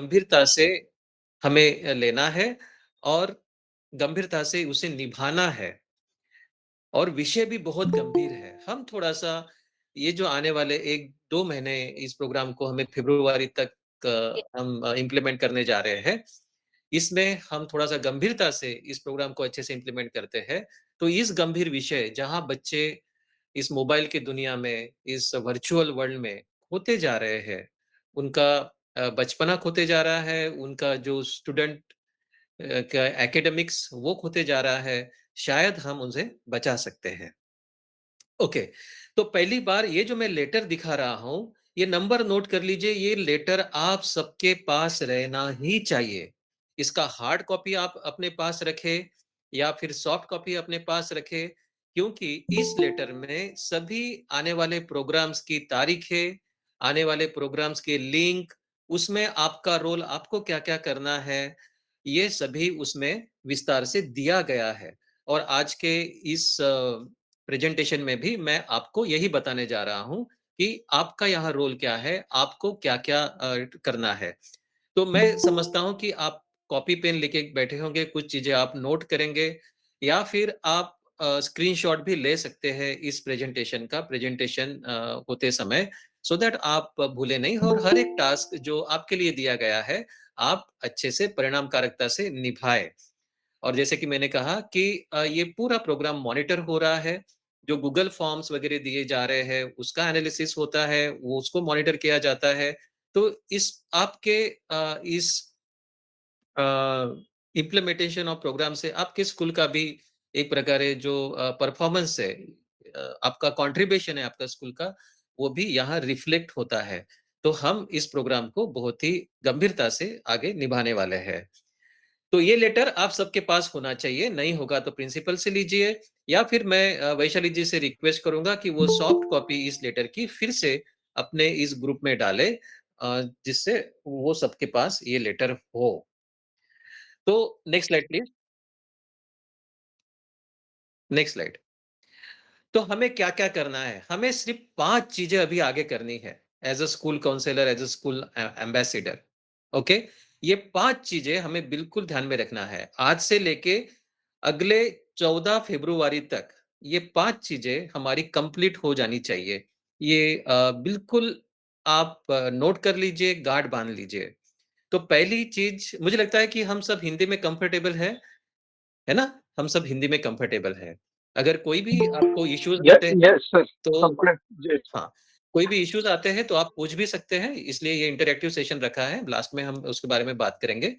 गंभीरता से हमें लेना है और गंभीरता से उसे निभाना है। और विषय भी बहुत गंभीर है। हम थोड़ा-सा ये जो आने वाले 1-2 महीने इस प्रोग्राम को हमें फ़रवरी तक हम इम्प्लीमेंट करने जा रहे हैं। इसमें हम थोड़ा-सा गंभीरता से इस प्रोग्राम को अच्छे से इम्प्लीमेंट करते हैं, तो इस गंभीर विषय जहाँ बच्चे इस मोबाइल की दुनिया में, इस वर्चुअल वर्ल्ड में खोते जा रहे हैं, उनका बचपना खोते जा रहा है, उनका जो स्टूडेंट का एकेडमिक्स वो खोते जा रहा है, शायद हम उनसे बचा सकते हैं। ओके, तो पहली बार ये जो मैं लेटर दिखा रहा हूँ, ये नंबर नोट कर लीजिए, ये लेटर आप सबके पास रहना ही चाहिए। इसका हार्ड कॉपी आप अपने पास रखें या फिर सॉफ्ट कॉपी अपने पास रखें, क्योंकि इस लेटर में सभी आने वाले प्रोग्राम्स की तारीखें, आने वाले प्रोग्राम्स के लिंक, उसमें आपका रोल, आपको क्या-क्या करना है, ये सभी उसमें विस्तार से दिया गया है। और आज के इस प्रेजेंटेशन में भी मैं आपको यही बताने जा रहा हूँ कि आपका यहाँ रोल क्या है, आपको क्या-क्या करना है। तो मैं समझता हूँ कि आप कॉपी पेन लेके बैठे होंगे, कुछ चीज़ें आप नोट करेंगे या फिर आप स्क्रीनशॉट भी ले सकते हैं इस प्रेजेंटेशन का, प्रेजेंटेशन होते समय, सो दैट आप भूले नहीं और हर एक टास्क जो आपके लिए दिया गया है, आप अच्छे से परिणामकारकता से निभाएँ। और जैसे कि मैंने कहा कि ये पूरा प्रोग्राम मॉनिटर हो रहा है, जो गूगल फॉर्म्स वगैरह दिए जा रहे हैं, उसका एनालिसिस होता है, वो उसको मॉनिटर किया जाता है। तो इस आपके इस अ, इम्प्लीमेंटेशन ऑफ प्रोग्राम से आपके स्कूल का भी एक प्रकार है जो परफॉर्मेंस है, आपका कंट्रीब्यूशन है आपका स्कूल का, वो भी यहाँ रिफ्लेक्ट होता है। तो हम इस प्रोग्राम को बहुत ही गंभीरता से आगे निभाने वाले हैं। तो ये लेटर आप सबके पास होना चाहिए, नहीं होगा तो प्रिंसिपल से लीजिए या फिर मैं वैशाली जी से रिक्वेस्ट करूँगा कि वो सॉफ्ट कॉपी इस लेटर की फिर से अपने इस ग्रुप में डालें, जिससे वो सबके पास ये लेटर हो। तो next slide please, next slide. तो हमें क्या-क्या करना है? हमें सिर्फ़ 5 चीज़ें अभी आगे करनी है, as a school counsellor, as a school ambassador, okay? ये 5 चीज़ें हमें बिल्कुल ध्यान में रखना है। आज से लेके अगले 14 फ़रवरी तक ये 5 चीज़ें हमारी कंप्लीट हो जानी चाहिए। ये बिल्कुल आप नोट कर लीजिए, गाँठ बाँध लीजिए। तो पहली चीज़ मुझे लगता है कि हम सब हिंदी में कंफर्टेबल हैं, है ना? हम सब हिंदी में कंफर्टेबल हैं। अगर कोई भी आपको इश्यूज़ आते हैं यस सर, तो कंप्लीट जी। हाँ, कोई भी इश्यूज़ आते हैं तो आप पूछ भी सकते हैं, इसलिए ये इंटरैक्टिव सेशन रखा है, लास्ट में हम उसके बारे में बात करेंगे।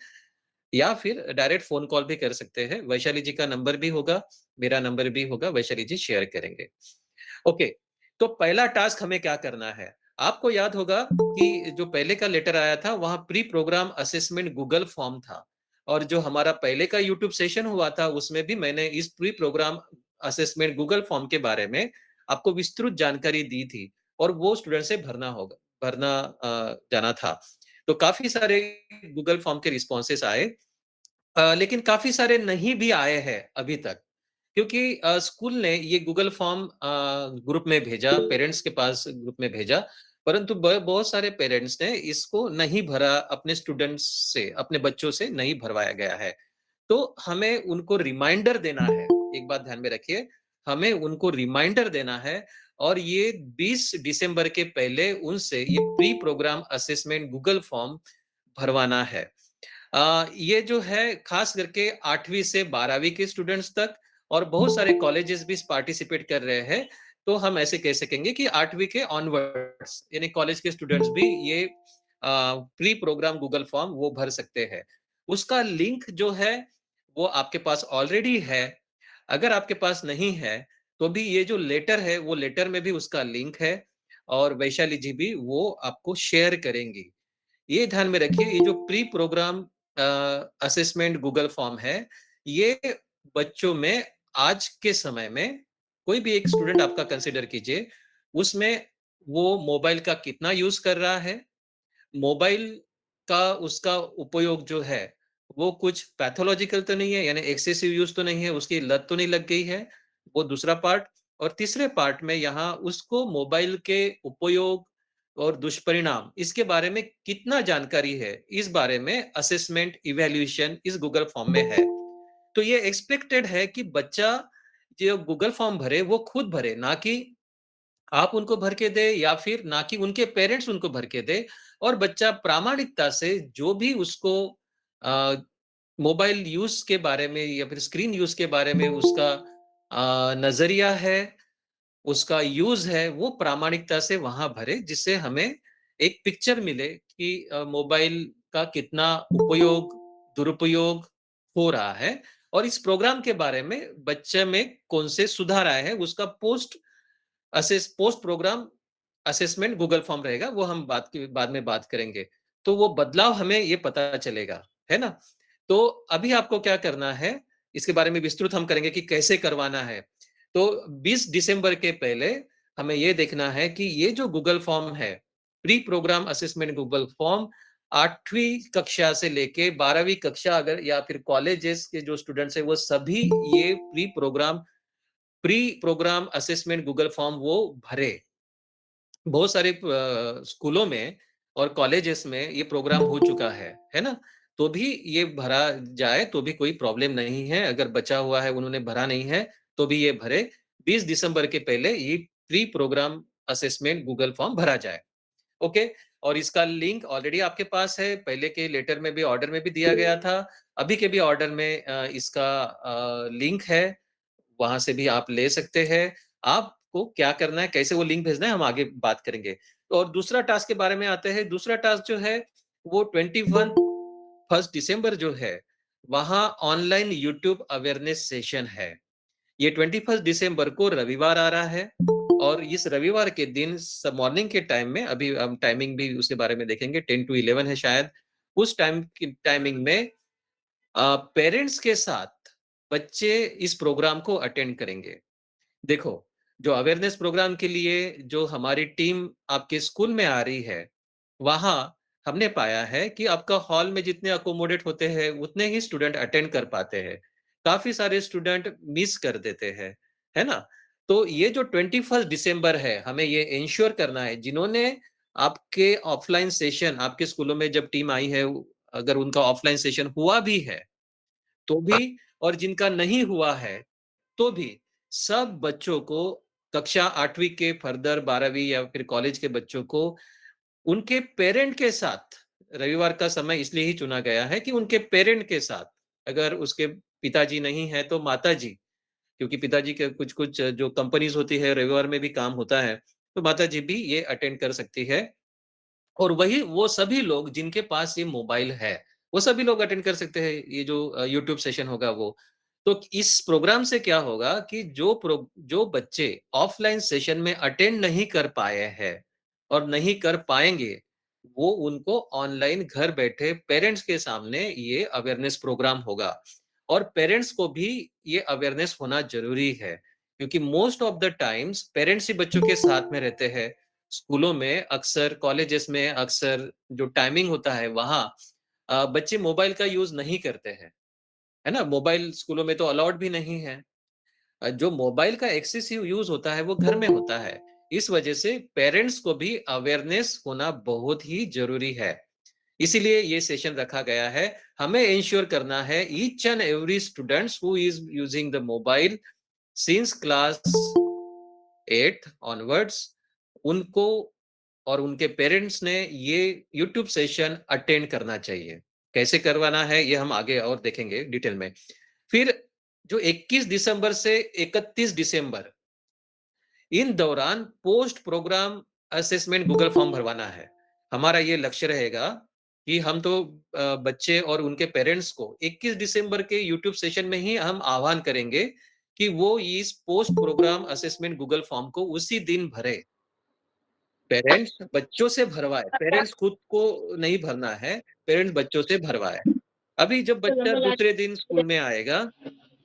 या फिर डायरेक्ट फ़ोन कॉल भी कर सकते हैं, वैशाली जी का नंबर भी होगा, मेरा नंबर भी होगा, वैशाली जी शेयर करेंगे। ओके, तो पहला टास्क हमें क्या करना है? आपको याद होगा कि जो पहले का लेटर आया था, वहाँ pre programme assessment Google form था और जो हमारा पहले का यूट्यूब सेशन हुआ था, उसमें भी मैंने इस pre programme assessment Google form के बारे में आपको विस्तृत जानकारी दी थी और वो स्टूडेंट से भरना जाना था। तो काफ़ी सारे गूगल फॉर्म के रिस्पॉन्सेस आए, लेकिन काफ़ी सारे नहीं भी आए हैं अभी तक, क्योंकि स्कूल ने ये गूगल फॉर्म ग्रुप में भेजा, पेरेंट्स के पास ग्रुप में भेजा, परंतु ब बहुत सारे पेरेंट्स ने इसको नहीं भरा, अपने स्टूडेंट्स से, अपने बच्चों से नहीं भरवाया गया है। तो हमें उनको रिमाइंडर देना है, एक बात ध्यान में रखिए, हमें उनको रिमाइंडर देना है और ये 20 दिसंबर के पहले उनसे ये pre programme assessment Google form भरवाना है। ये जो है खास करके 8वीं से 12वीं के स्टूडेंट्स तक और बहुत सारे कॉलेजेस भी पार्टिसिपेट कर रहे हैं। तो हम ऐसे कह सकेंगे कि 8वीं के ऑनवर्ड्स यानी कॉलेज के स्टूडेंट्स भी ये प्री प्रोग्राम गूगल फॉर्म वो भर सकते हैं। उसका लिंक जो है वो आपके पास ऑलरेडी है। अगर आपके पास नहीं है तो भी ये जो लेटर है वो लेटर में भी उसका लिंक है और वैशाली जी भी वो आपको शेयर करेंगी। ये ध्यान में रखिए, ये जो pre programme assessment Google form है, ये बच्चों में आज के समय में कोई भी एक स्टूडेंट आपका कंसीडर कीजिए, उसमें वो मोबाइल का कितना यूज़ कर रहा है, मोबाइल का उसका उपयोग जो है, वो कुछ पैथोलॉजिकल तो नहीं है, यानी एक्सेसिव यूज़ तो नहीं है, उसकी लत तो नहीं लग गई है, वो दूसरा पार्ट। और तीसरे पार्ट में यहाँ उसको मोबाइल के उपयोग और दुष्परिणाम इसके बारे में कितना जानकारी है, इस बारे में असेसमेंट इवैल्यूएशन इस गूगल फॉर्म में है। तो ये एक्सपेक्टेड है कि बच्चा जो गूगल फॉर्म भरे वो खुद भरे, ना कि आप उनको भर के दें या फिर ना कि उनके पेरेंट्स उनको भर के दें, और बच्चा प्रामाणिकता से जो भी उसको अ, मोबाइल यूज़ के बारे में या फिर स्क्रीन यूज़ के बारे में उसका नज़रिया है, उसका यूज़ है, वो प्रामाणिकता से वहाँ भरे, जिससे हमें एक पिक्चर मिले कि मोबाइल का कितना उपयोग, दुरुपयोग हो रहा है, और इस प्रोग्राम के बारे में बच्चे में कौन से सुधार आए हैं, उसका post programme assessment Google form रहेगा, वो हम बाद में बात करेंगे। तो वो बदलाव हमें ये पता चलेगा, है ना? तो अभी आपको क्या करना है, इसके बारे में विस्तृत हम करेंगे कि कैसे करवाना है। तो 20 दिसंबर के पहले हमें ये देखना है कि ये जो गूगल फॉर्म है, pre programme assessment Google form 8वीं कक्षा से लेके 12वीं कक्षा अगर या फिर कॉलेजेस के जो स्टूडेंट्स हैं, वो सभी ये pre programme assessment Google form वो भरे। बहुत सारे स्कूलों में और कॉलेजेस में ये प्रोग्राम हो चुका है ना? तो भी ये भरा जाए तो भी कोई प्रॉब्लम नहीं है, अगर बचा हुआ है उन्होंने भरा नहीं है, तो भी ये भरे। 20 दिसंबर के पहले ये pre programme assessment Google form भरा जाए, ओके? और इसका लिंक ऑलरेडी आपके पास है, पहले के लेटर में भी ऑर्डर में भी दिया गया था, अभी के भी ऑर्डर में इसका लिंक है, वहाँ से भी आप ले सकते हैं। आपको क्या करना है, कैसे वो लिंक भेजना है, हम आगे बात करेंगे। और दूसरा टास्क के बारे में आते हैं। दूसरा टास्क जो है, वो 21st दिसंबर जो है, वहाँ ऑनलाइन यूट्यूब अवेयरनेस सेशन है। ये 21st दिसंबर को रविवार आ रहा है, और इस रविवार के दिन मॉर्निंग के टाइम में, अभी हम टाइमिंग भी उसके बारे में देखेंगे, 10 टू 11 है शायद। उस टाइमिंग में पेरेंट्स के साथ बच्चे इस प्रोग्राम को अटेंड करेंगे। देखो, जो अवेयरनेस प्रोग्राम के लिए जो हमारी टीम आपके स्कूल में आ रही है, वहाँ हमने पाया है कि आपका हॉल में जितने अकोमोडेट होते हैं, उतने ही स्टूडेंट अटेंड कर पाते हैं। काफ़ी सारे स्टूडेंट मिस कर देते हैं, है ना? तो ये जो 21st दिसंबर है, हमें ये एन्श्योर करना है, जिन्होंने आपके ऑफलाइन सेशन आपके स्कूलों में जब टीम आई है, अगर उनका ऑफलाइन सेशन हुआ भी है, तो भी, और जिनका नहीं हुआ है, तो भी सब बच्चों को कक्षा 8वीं के फर्दर 12वीं या फिर कॉलेज के बच्चों को उनके पेरेंट के साथ, रविवार का समय इसलिए ही चुना गया है कि उनके पेरेंट के साथ, अगर उसके पिताजी नहीं हैं तो माताजी, क्योंकि पिताजी के कुछ-कुछ जो कंपनीज़ होती है रविवार में भी काम होता है, तो माताजी भी ये अटेंड कर सकती है। और वही वो सभी लोग जिनके पास ये मोबाइल है, वो सभी लोग अटेंड कर सकते हैं ये जो यूट्यूब सेशन होगा वो। तो इस प्रोग्राम से क्या होगा कि जो बच्चे ऑफलाइन सेशन में अटेंड नहीं कर पाए हैं और नहीं कर पाएँगे, वो उनको ऑनलाइन घर बैठे पेरेंट्स के सामने ये अवेयरनेस प्रोग्राम होगा। और पेरेंट्स को भी ये अवेयरनेस होना ज़रूरी है, क्योंकि most of the times parents ही बच्चों के साथ में रहते हैं। स्कूलों में अक्सर, कॉलेजेस में अक्सर जो टाइमिंग होता है वहाँ बच्चे मोबाइल का यूज़ नहीं करते हैं, है ना? मोबाइल स्कूलों में तो अलाउड भी नहीं है। जो मोबाइल का एक्सेसिव यूज़ होता है वो घर में होता है। इस वजह से पेरेंट्स को भी अवेयरनेस होना बहुत ही ज़रूरी है। इसीलिए ये सेशन रखा गया है। हमें एन्श्योर करना है each and every students who is using the mobile since class 8th onwards, उनको और उनके पेरेंट्स ने ये यूट्यूब सेशन अटेंड करना चाहिए। कैसे करवाना है ये हम आगे और देखेंगे डिटेल में। फिर जो 21 दिसंबर से 31 दिसंबर, इन दौरान post programme assessment Google form भरवाना है। हमारा ये लक्ष्य रहेगा कि हम तो बच्चे और उनके पेरेंट्स को 21 दिसंबर के यूट्यूब सेशन में ही हम आह्वान करेंगे कि वो इस post programme assessment Google form को उसी दिन भरें। पेरेंट्स बच्चों से भरवाए, पेरेंट्स खुद को नहीं भरना है, पेरेंट्स बच्चों से भरवाए। अभी जब बच्चा दूसरे दिन स्कूल में आएगा,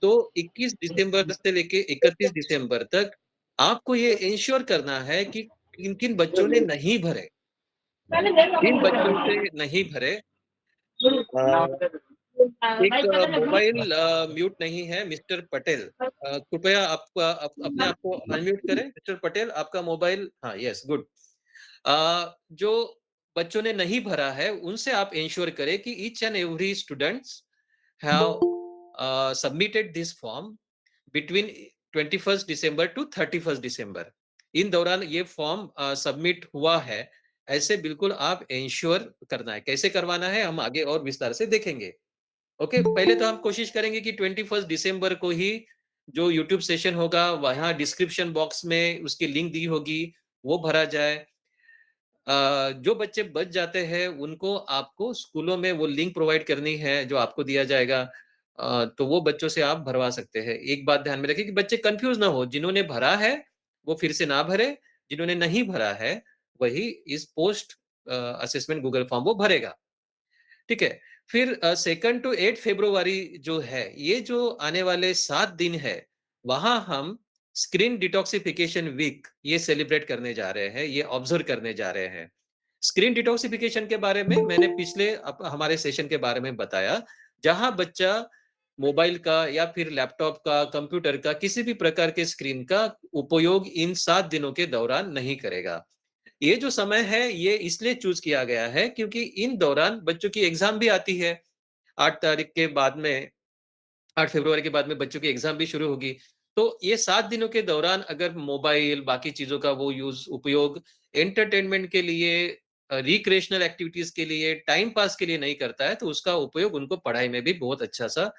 तो 21 दिसंबर से लेके 31 दिसंबर तक आपको ये एन्श्योर करना है कि किन-किन बच्चों ने नहीं भरे। जिन बच्चों से नहीं भरे, अ, एक मोबाइल म्यूट नहीं है मिस्टर पटेल। कृपया अपने आप को अनम्यूट करें मिस्टर पटेल, आपका मोबाइल, हाँ, यस, गुड। जो बच्चों ने नहीं भरा है, उनसे आप एंश्योर करें कि each and every students have submitted this form between 21st December to 31st December. इन दौरान ये फॉर्म सबमिट हुआ है, ऐसे बिल्कुल आप एंश्योर करना है। कैसे करवाना है, हम आगे और विस्तार से देखेंगे। ओके, पहले तो हम कोशिश करेंगे कि 21st दिसंबर को ही जो यूट्यूब सेशन होगा, वहाँ डिस्क्रिप्शन बॉक्स में उसकी लिंक दी होगी, वो भरा जाए। जो बच्चे बच जाते हैं, उनको आपको स्कूलों में वो लिंक प्रोवाइड करनी है, जो आपको दिया जाएगा। तो वो बच्चों से आप भरवा सकते हैं। एक बात ध्यान में रखें कि बच्चे कन्फ्यूज़ ना हो, जिन्होंने भरा है, वो फिर से ना भरें, जिन्होंने नहीं भरा है, वही इस पोस्ट असेसमेंट गूगल फॉर्म वो भरेगा। ठीक है। फिर 2nd टू 8 फरवरी जो है, ये जो आने वाले 7 दिन है, वहाँ हम स्क्रीन डिटॉक्सिफिकेशन वीक ये सेलिब्रेट करने जा रहे हैं, ये ऑब्ज़र्व करने जा रहे हैं। स्क्रीन डिटॉक्सिफिकेशन के बारे में मैंने पिछले हमारे सेशन के बारे में बताया, जहाँ बच्चा मोबाइल का या फिर लैपटॉप का, कंप्यूटर का, किसी भी प्रकार के स्क्रीन का उपयोग इन 7 दिनों के दौरान नहीं करेगा। ये जो समय है, ये इसलिए चूज़ किया गया है क्योंकि इन दौरान बच्चों की एग्ज़ाम भी आती है। 8 तारीख के बाद में 8 फरवरी के बाद में बच्चों की एग्ज़ाम भी शुरू होगी। तो ये 7 दिनों के दौरान अगर मोबाइल, बाकी चीज़ों का वो उपयोग एंटरटेनमेंट के लिए रिक्रिएशनल एक्टिविटीज़ के लिए, टाइम पास के लिए नहीं करता है, तो उसका उपयोग उनको पढ़ाई में भी बहुत अच्छा-सा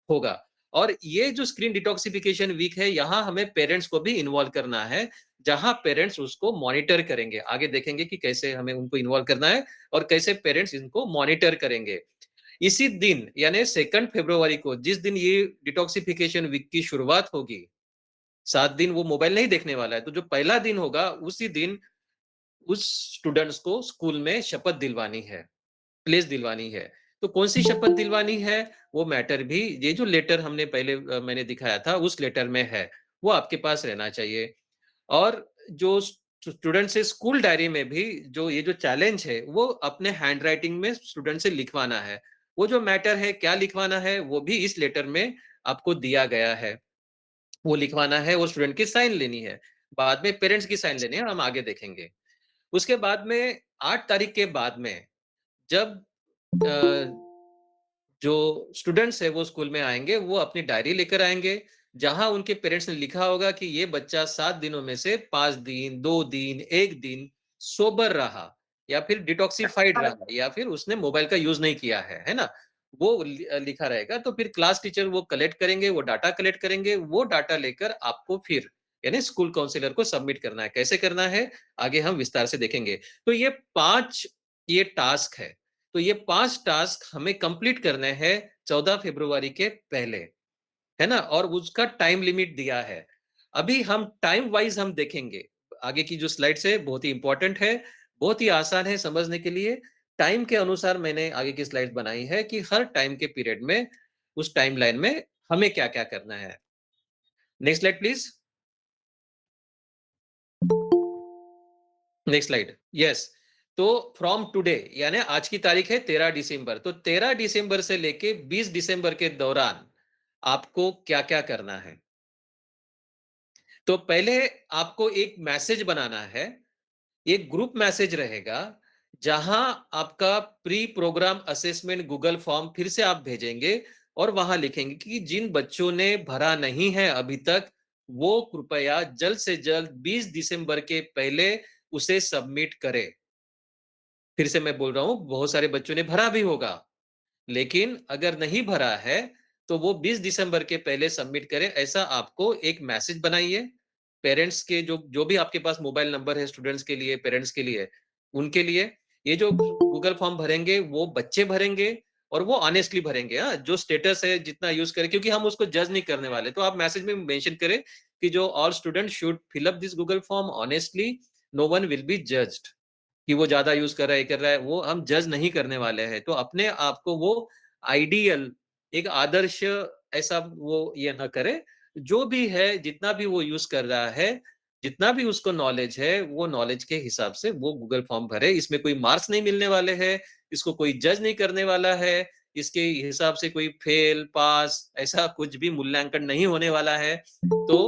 होगा। और ये जो स्क्रीन डिटॉक्सिफिकेशन वीक है, यहाँ हमें पेरेंट्स को भी इन्वॉल्व करना है, जहाँ पेरेंट्स उसको मॉनिटर करेंगे। आगे देखेंगे कि कैसे हमें उनको इन्वॉल्व करना है और कैसे पेरेंट्स इनको मॉनिटर करेंगे। इसी दिन यानी 2nd फरवरी को जिस दिन ये डिटॉक्सिफिकेशन वीक की शुरुआत होगी, 7 दिन वो मोबाइल नहीं देखने वाला है, तो जो पहला दिन होगा, उसी दिन उस स्टूडेंट्स को स्कूल में शपथ दिलवानी है। प्लेस दिलवानी है। तो कौन-सी शपथ दिलवानी है, वो मैटर भी ये जो लेटर हमने पहले मैंने दिखाया था, उस लेटर में है, वो आपके पास रहना चाहिए। और जो स्टूडेंट से स्कूल डायरी में भी जो ये जो चैलेंज है, वो अपने हैंडराइटिंग में स्टूडेंट से लिखवाना है। वो जो मैटर है, क्या लिखवाना है, वो भी इस लेटर में आपको दिया गया है। वो लिखवाना है, वो स्टूडेंट की साइन लेनी है। बाद में पेरेंट्स की साइन लेनी है, हम आगे देखेंगे। उसके बाद में 8 तारीख के बाद में जब अ, जो स्टूडेंट्स हैं वो स्कूल में आएँगे, वो अपनी डायरी लेकर आएँगे, जहाँ उनके पेरेंट्स ने लिखा होगा कि ये बच्चा 7 दिनों में से 5 दिन, 2 दिन, 1 दिन सोबर रहा या फिर डिटॉक्सिफाइड रहा या फिर उसने मोबाइल का यूज़ नहीं किया है ना? वो लिखा रहेगा तो फिर क्लास टीचर वो कलेक्ट करेंगे, वो डाटा कलेक्ट करेंगे, वो डाटा लेकर आपको फिर यानी स्कूल काउंसलर को सबमिट करना है। कैसे करना है, आगे हम विस्तार से देखेंगे। तो ये 5 ये टास्क है। तो ये 5 टास्क हमें कंप्लीट करने हैं 14 फरवरी के पहले, है ना? और उसका टाइम लिमिट दिया है। अभी हम टाइम वाइज़ हम देखेंगे। आगे की जो स्लाइड्स है बहुत ही इम्पोर्टेंट है, बहुत ही आसान है समझने के लिए। टाइम के अनुसार मैंने आगे की स्लाइड्स बनाई है कि हर टाइम के पीरियड में, उस टाइमलाइन में हमें क्या-क्या करना है। Next slide please. Next slide. Yes. तो फ्रॉम टुडे यानी आज की तारीख है 13 दिसंबर। तो 13 दिसंबर से लेके 20 दिसंबर के दौरान आपको क्या-क्या करना है? तो पहले आपको एक मैसेज बनाना है। एक ग्रुप मैसेज रहेगा, जहां आपका pre programme assessment Google form फिर से आप भेजेंगे और वहां लिखेंगे कि जिन बच्चों ने भरा नहीं है अभी तक, वो कृपया जल्द से जल्द 20 दिसंबर के पहले उसे सबमिट करें। फिर से मैं बोल रहा हूँ, बहुत सारे बच्चों ने भरा भी होगा, लेकिन अगर नहीं भरा है, तो वो 20 दिसंबर के पहले सबमिट करें, ऐसा आपको एक मैसेज बनाइए। पेरेंट्स के जो जो भी आपके पास मोबाइल नंबर है स्टूडेंट्स के लिए, पेरेंट्स के लिए, उनके लिए ये जो गूगल फॉर्म भरेंगे, वो बच्चे भरेंगे और वो ऑनेस्टली भरेंगे, हाँ? जो स्टेटस है जितना यूज़ करें क्योंकि हम उसको जज नहीं करने वाले। तो आप मैसेज में मेंशन करें कि जो all students should fill up this Google form honestly, no one will be judged. कि वो ज़्यादा यूज़ कर रहा है, ये कर रहा है, वो हम जज नहीं करने वाले हैं। तो अपने आप को वो आइडियल एक आदर्श ऐसा वो ये ना करे। जो भी है, जितना भी वो यूज़ कर रहा है, जितना भी उसको नॉलेज है, वो नॉलेज के हिसाब से वो गूगल फॉर्म भरे। इसमें कोई मार्क्स नहीं मिलने वाले हैं, इसको कोई जज नहीं करने वाला है, इसके हिसाब से कोई फेल, पास ऐसा कुछ भी मूल्यांकन नहीं होने वाला है। तो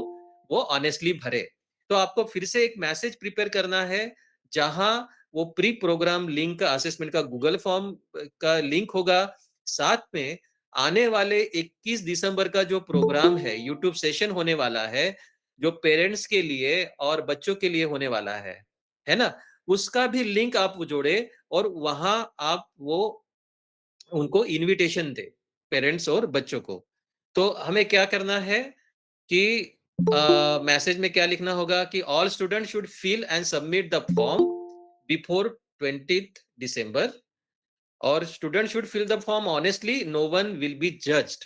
वो ऑनेस्टली भरे। तो आपको फिर से एक मैसेज प्रिपेयर करना है जहाँ वो प्री प्रोग्राम लिंक का असेसमेंट का गूगल फॉर्म का लिंक होगा, साथ में आने वाले 21 दिसंबर का जो प्रोग्राम है, यूट्यूब सेशन होने वाला है, जो पेरेंट्स के लिए और बच्चों के लिए होने वाला है ना? उसका भी लिंक आप जोड़े और वहाँ आप वो उनको इन्विटेशन दें, पेरेंट्स और बच्चों को। तो हमें क्या करना है कि मैसेज में क्या लिखना होगा कि all student should fill and submit the form before 20th December और student should fill the form honestly, no one will be judged.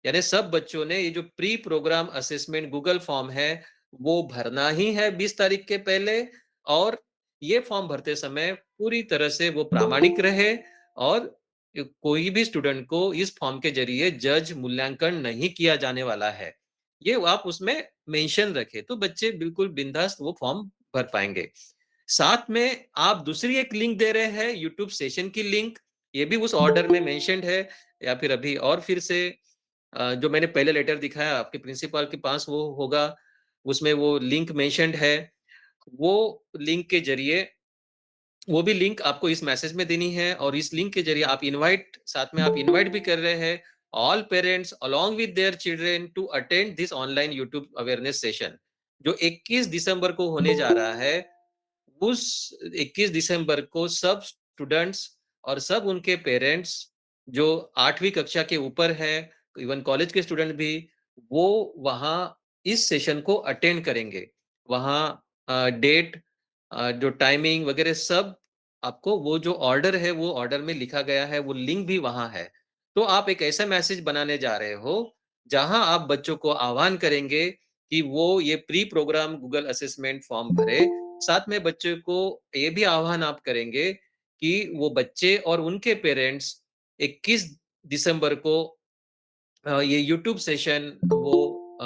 यानी सब बच्चों ने ये जो pre programme assessment Google form है वो भरना ही है 20 तारीख के पहले। और ये फॉर्म भरते समय पूरी तरह से वो प्रामाणिक रहे और कोई भी स्टूडेंट को इस फॉर्म के जरिए जज मूल्यांकन नहीं किया जाने वाला है, ये आप उसमें मेंशन रखें तो बच्चे बिल्कुल बिंदास वो फॉर्म भर पाएंगे। साथ में आप दूसरी एक लिंक दे रहे हैं यूट्यूब सेशन की लिंक, ये भी उस ऑर्डर में मेंशन्ड है या फिर अभी और फिर से जो मैंने पहले लेटर दिखाया आपके प्रिंसिपल के पास वो होगा, उसमें वो लिंक मेंशन्ड है। वो लिंक के जरिए वो भी लिंक आपको इस मैसेज में देनी है और इस लिंक के जरिए आप इनवाइट साथ में आप इनवाइट भी कर रहे हैं all parents along with their children to attend this online YouTube awareness session जो 21 दिसंबर को होने जा रहा है। उस 21 दिसंबर को सब स्टूडेंट्स और सब उनके पेरेंट्स जो 8वीं कक्षा के ऊपर है, इवन कॉलेज के स्टूडेंट भी, वो वहाँ इस सेशन को अटेंड करेंगे। वहाँ डेट जो टाइमिंग वगैरह सब आपको वो जो ऑर्डर है, वो ऑर्डर में लिखा गया है, वो लिंक भी वहाँ है। तो आप एक ऐसा मैसेज बनाने जा रहे हो, जहाँ आप बच्चों को आह्वान करेंगे कि वो ये pre program Google assessment form भरे। साथ में बच्चे को ये भी आह्वान आप करेंगे कि वो बच्चे और उनके पेरेंट्स 21 दिसंबर को ये यूट्यूब सेशन वो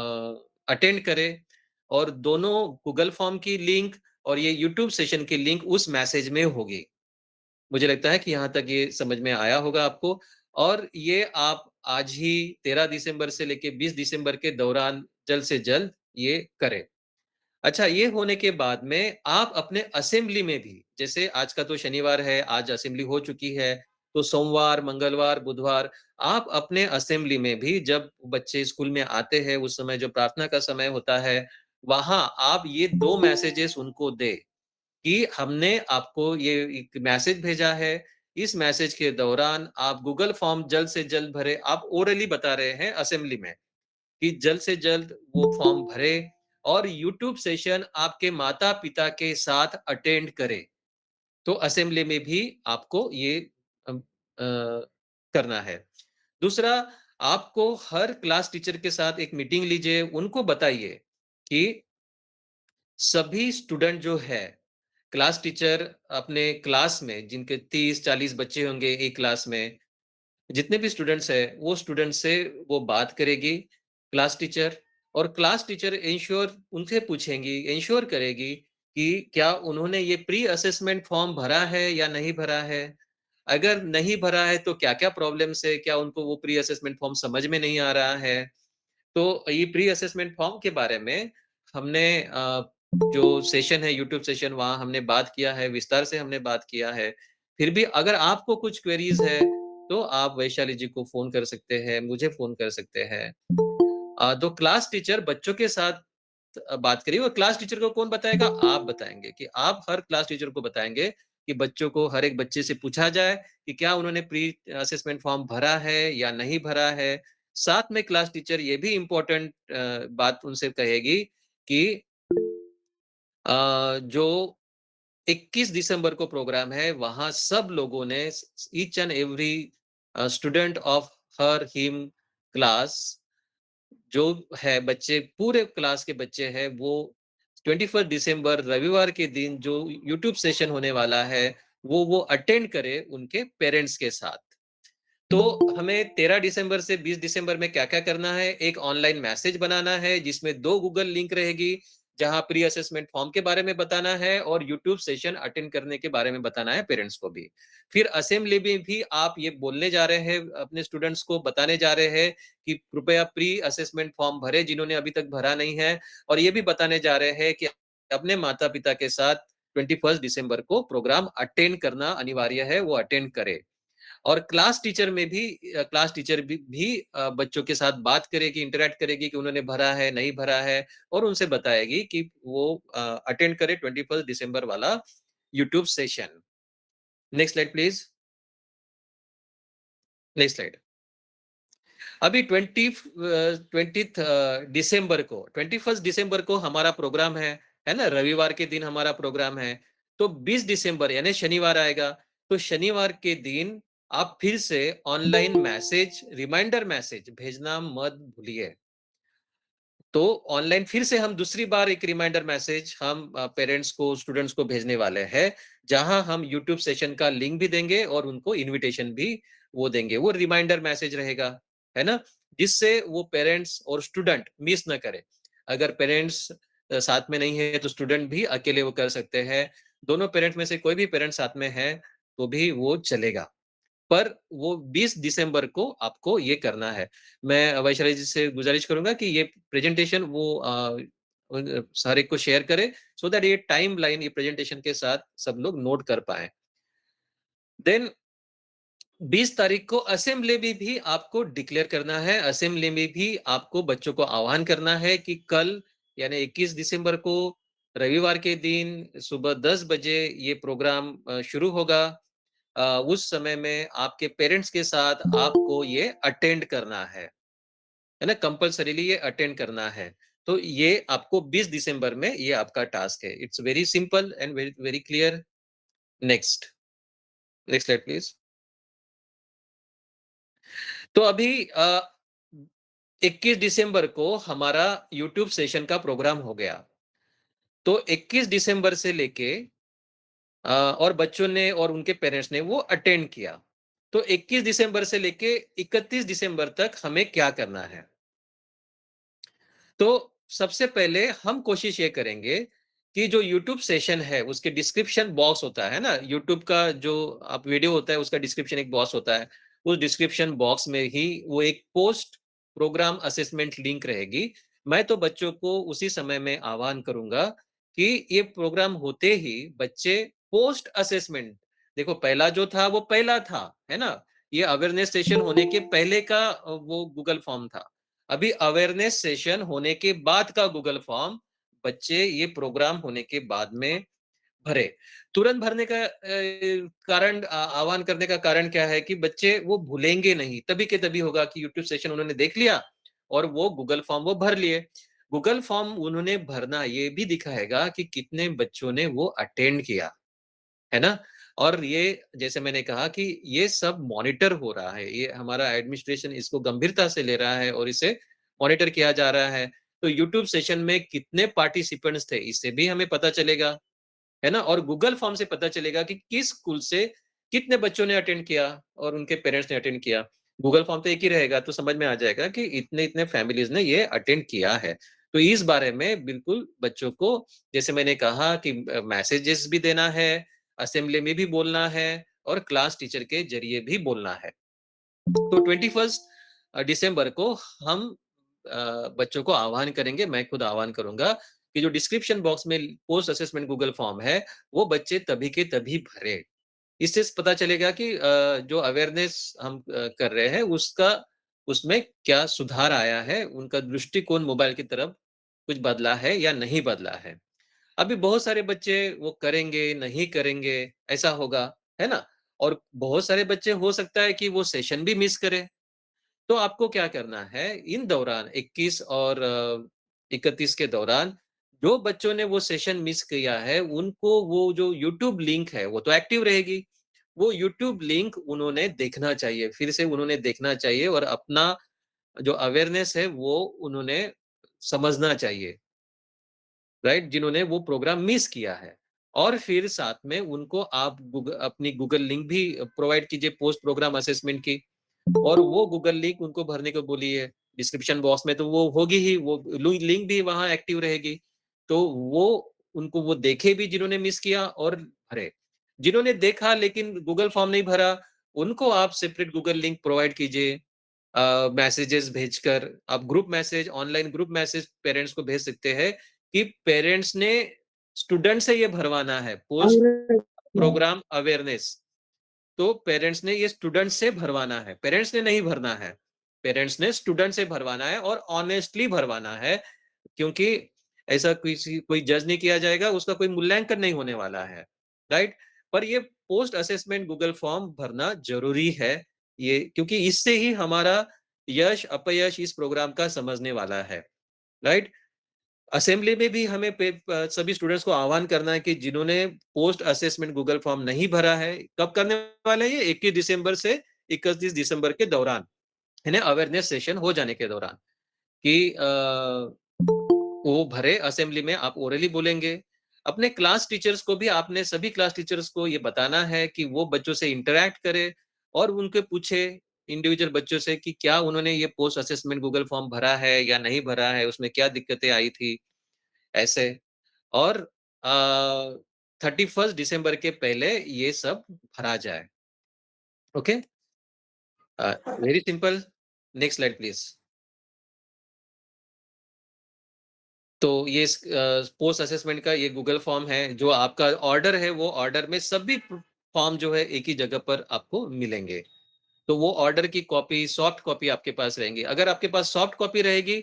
अटेंड करें और दोनों गूगल फॉर्म की लिंक और ये यूट्यूब सेशन की लिंक उस मैसेज में होगी। मुझे लगता है कि यहाँ तक ये समझ में आया होगा आपको और ये आप आज ही 13 दिसंबर से लेके 20 दिसंबर के दौरान जल्द से जल्द ये करें। अच्छा, ये होने के बाद में आप अपने असेंबली में भी, जैसे आज का तो शनिवार है, आज असेंबली हो चुकी है, तो सोमवार, मंगलवार, बुधवार आप अपने असेंबली में भी जब बच्चे स्कूल में आते हैं, उस समय जो प्रार्थना का समय होता है, वहाँ आप ये 2 मैसेजेस उनको दें कि हमने आपको ये एक मैसेज भेजा है, इस मैसेज के दौरान आप गूगल फॉर्म जल्द से जल्द भरें। आप ओरली बता रहे हैं असेंबली में। कि जल्द से जल्द वो फॉर्म भरें और यूट्यूब सेशन आपके माता-पिता के साथ अटेंड करें। तो असेंबली में भी आपको ये करना है। दूसरा, आपको हर क्लास टीचर के साथ एक मीटिंग लीजिए, उनको बताइए कि सभी स्टूडेंट जो है, क्लास टीचर अपने क्लास में जिनके 30-40 बच्चे होंगे एक क्लास में, जितने भी स्टूडेंट्स हैं, वो स्टूडेंट से वो बात करेगी क्लास टीचर और क्लास टीचर इंश्योर उनसे पूछेंगी, इंश्योर करेगी कि क्या उन्होंने ये प्री असेसमेंट फॉर्म भरा है या नहीं भरा है? अगर नहीं भरा है तो क्या-क्या प्रॉब्लम्स है? क्या उनको वो प्री असेसमेंट फॉर्म समझ में नहीं आ रहा है? तो ये प्री असेसमेंट फॉर्म के बारे में हमने जो सेशन है यूट्यूब सेशन वहाँ हमने बात किया है, विस्तार से हमने बात किया है। फिर भी अगर आपको कुछ क्वेरीज़ है, तो आप वैशाली जी को फ़ोन कर सकते हैं, मुझे फ़ोन कर सकते हैं। तो क्लास टीचर बच्चों के साथ बात करिए और क्लास टीचर को कौन बताएगा? आप बताएँगे कि आप हर क्लास टीचर को बताएँगे कि बच्चों को हर एक बच्चे से पूछा जाए कि क्या उन्होंने प्री असेसमेंट फॉर्म भरा है या नहीं भरा है। साथ में क्लास टीचर ये भी इम्पोर्टेंट बात उनसे कहेगी कि जो 21 दिसंबर को प्रोग्राम है, वहाँ सब लोगों ने each and every student of her him class जो है बच्चे पूरे क्लास के बच्चे हैं वो 21 दिसंबर रविवार के दिन जो यूट्यूब सेशन होने वाला है, वो अटेंड करे उनके पेरेंट्स के साथ। तो हमें 13 दिसंबर से 20 दिसंबर में क्या-क्या करना है? एक ऑनलाइन मैसेज बनाना है जिसमें 2 गूगल लिंक रहेगी, जहाँ प्री असेसमेंट फॉर्म के बारे में बताना है और यूट्यूब सेशन अटेंड करने के बारे में बताना है पेरेंट्स को भी। फिर असेंबली में भी आप ये बोलने जा रहे हैं, अपने स्टूडेंट्स को बताने जा रहे हैं कि कृपया प्री असेसमेंट फॉर्म भरें जिन्होंने अभी तक भरा नहीं है और ये भी बताने जा रहे हैं कि अपने माता-पिता के साथ 21 दिसंबर को प्रोग्राम अटेंड करना अनिवार्य है, वो अटेंड करे। और क्लास टीचर भी बच्चों के साथ बात करेगी, इंटरैक्ट करेगी कि उन्होंने भरा है, नहीं भरा है और उनसे बताएगी कि वो अटेंड करे 21 दिसंबर वाला YouTube session. Next slide please. Next slide. अभी 21 दिसंबर को हमारा प्रोग्राम है ना? रविवार के दिन हमारा प्रोग्राम है। तो 20 दिसंबर यानी शनिवार आएगा, तो शनिवार के दिन आप फिर से ऑनलाइन मैसेज, रिमाइंडर मैसेज भेजना मत भूलिए। तो ऑनलाइन फिर से हम दूसरी बार एक रिमाइंडर मैसेज हम पेरेंट्स को, स्टूडेंट्स को भेजने वाले हैं, जहां हम यूट्यूब सेशन का लिंक भी देंगे और उनको इनविटेशन भी वो देंगे। वो रिमाइंडर मैसेज रहेगा, है ना? जिससे वो पेरेंट्स और स्टूडेंट मिस ना करे। अगर पेरेंट्स साथ में नहीं है, तो स्टूडेंट भी अकेले वो कर सकते हैं। दोनों पेरेंट्स में से कोई भी पेरेंट्स साथ में है, तो भी वो चलेगा। पर वो 20 दिसंबर को आपको ये करना है। मैं वैशाली जी से गुज़ारिश करूँगा कि ये प्रेज़ेंटेशन वो हर एक को शेयर करें, सो दैट ये टाइमलाइन ये प्रेज़ेंटेशन के साथ सब लोग नोट कर पाएँ। देन 20 तारीख को असेंबली में भी आपको डिक्लेयर करना है, असेंबली में भी आपको बच्चों को आह्वान करना है कि कल यानी 21 दिसंबर को रविवार के दिन सुबह 10 बजे ये प्रोग्राम शुरू होगा। उस समय में आपके पेरेंट्स के साथ आपको ये अटेंड करना है ना? कंपल्सरीली ये अटेंड करना है। तो ये आपको 20 दिसंबर में ये आपका टास्क है। It's very simple and very very clear. Next, next slide please. तो अभी 21 दिसंबर को हमारा यूट्यूब सेशन का प्रोग्राम हो गया। तो 21 दिसंबर से लेके और बच्चों ने और उनके पेरेंट्स ने वो अटेंड किया। तो 21 दिसंबर से लेके 31 दिसंबर तक हमें क्या करना है? तो सबसे पहले हम कोशिश ये करेंगे कि जो यूट्यूब सेशन है उसके डिस्क्रिप्शन बॉक्स होता है ना, यूट्यूब का जो आप वीडियो होता है उसका डिस्क्रिप्शन एक बॉक्स होता है। उस डिस्क्रिप्शन बॉक्स में ही वो एक पोस्ट प्रोग्राम असेसमेंट लिंक रहेगी। मैं तो बच्चों को उसी समय में आह्वान करूंगा कि ये प्रोग्राम होते ही बच्चे पोस्ट असेसमेंट, देखो पहला जो था वो पहला था, है ना? ये अवेयरनेस सेशन होने के पहले का वो गूगल फॉर्म था। अभी अवेयरनेस सेशन होने के बाद का गूगल फॉर्म बच्चे ये प्रोग्राम होने के बाद में भरे। तुरंत भरने का कारण आह्वान करने का कारण क्या है कि बच्चे वो भूलेंगे नहीं, तभी के तभी होगा कि यूट्यूब सेशन उन्होंने देख लिया और वो गूगल फॉर्म वो भर लिए। गूगल फॉर्म उन्होंने भरना ये भी दिखाएगा कि कितने बच्चों ने वो अटेंड किया। है ना? और ये जैसे मैंने कहा कि ये सब मॉनिटर हो रहा है, ये हमारा एडमिनिस्ट्रेशन इसको गंभीरता से ले रहा है और इसे मॉनिटर किया जा रहा है। तो यूट्यूब सेशन में कितने पार्टिसिपेंट्स थे, इससे भी हमें पता चलेगा, है ना? और गूगल फॉर्म से पता चलेगा कि किस स्कूल से कितने बच्चों ने अटेंड किया और उनके पेरेंट्स ने अटेंड किया। गूगल फॉर्म तो एक ही रहेगा, तो समझ में आ जाएगा कि इतने-इतने फैमिलीज़ ने ये अटेंड किया है। तो इस बारे में बिल्कुल बच्चों को, जैसे मैंने कहा कि मैसेजेस भी देना है, असेंबली में भी बोलना है और क्लास टीचर के ज़रिए भी बोलना है। तो 21 दिसंबर को हम बच्चों को आह्वान करेंगे, मैं खुद आह्वान करूँगा कि जो डिस्क्रिप्शन बॉक्स में पोस्ट असेसमेंट गूगल फॉर्म है, वो बच्चे तभी के तभी भरें। इससे पता चलेगा कि जो अवेयरनेस हम कर रहे हैं उसका उसमें क्या सुधार आया है, उनका दृष्टिकोण मोबाइल की तरफ कुछ बदला है या नहीं बदला है। अभी बहुत सारे बच्चे वो करेंगे, नहीं करेंगे, ऐसा होगा, है ना? और बहुत सारे बच्चे हो सकता है कि वो सेशन भी मिस करें। तो आपको क्या करना है, इन दौरान 21 और 31 के दौरान जो बच्चों ने वो सेशन मिस किया है, उनको वो जो यूट्यूब लिंक है, वो तो एक्टिव रहेगी। वो यूट्यूब लिंक उन्होंने देखना चाहिए, फिर से उन्होंने देखना चाहिए और अपना जो अवेयरनेस है, वो उन्होंने समझना चाहिए। राइट? जिन्होंने वो प्रोग्राम मिस किया है। और फिर साथ में उनको आप अपनी गूगल लिंक भी प्रोवाइड कीजिए पोस्ट प्रोग्राम असेसमेंट की और वो गूगल लिंक उनको भरने को बोलिए। डिस्क्रिप्शन बॉक्स में तो वो होगी ही, वो लिंक भी वहाँ एक्टिव रहेगी। तो वो उनको वो देखे भी जिन्होंने मिस किया और भरे। जिन्होंने देखा लेकिन गूगल फॉर्म नहीं भरा, उनको आप सेपरेट गूगल लिंक प्रोवाइड कीजिए। मैसेजेस भेजकर आप group message, online group message parents को भेज सकते हैं कि पेरेंट्स ने स्टूडेंट से ये भरवाना है, पोस्ट और प्रोग्राम अवेयरनेस। तो पेरेंट्स ने ये स्टूडेंट से भरवाना है, पेरेंट्स ने नहीं भरना है। पेरेंट्स ने स्टूडेंट से भरवाना है और ऑनेस्टली भरवाना है, क्योंकि ऐसा किसी कोई जज नहीं किया जाएगा, उसका कोई मूल्यांकन नहीं होने वाला है, राइट? पर ये पोस्ट असेसमेंट गूगल फॉर्म भरना ज़रूरी है, ये क्योंकि इससे ही हमारा यश-अपयश इस प्रोग्राम का समझने वाला है, राइट? असेंबली में भी हमें सभी स्टूडेंट्स को आह्वान करना है कि जिन्होंने पोस्ट असेसमेंट गूगल फॉर्म नहीं भरा है, कब करने वाले हैं ये? 21 दिसंबर से 31 दिसंबर के दौरान, यानी अवेयरनेस सेशन हो जाने के दौरान कि वो भरे असेंबली में आप ओरली बोलेंगे। अपने क्लास टीचर्स को भी आपने सभी क्लास टीचर्स को ये बताना है कि वो बच्चों से इंटरैक्ट करे और उनके पूछे इंडिविजुअल बच्चों से कि क्या उन्होंने ये पोस्ट असेसमेंट गूगल फॉर्म भरा है या नहीं भरा है, उसमें क्या दिक्कतें आई थी, ऐसे। और 31 दिसंबर के पहले ये सब भरा जाए। Okay? Very simple. Next slide please. तो ये पोस्ट असेसमेंट का ये गूगल फॉर्म है, जो आपका ऑर्डर है, वो ऑर्डर में सभी फॉर्म जो है एक ही जगह पर आपको मिलेंगे। तो वो ऑर्डर की कॉपी, सॉफ्ट कॉपी आपके पास रहेंगी। अगर आपके पास सॉफ्ट कॉपी रहेगी,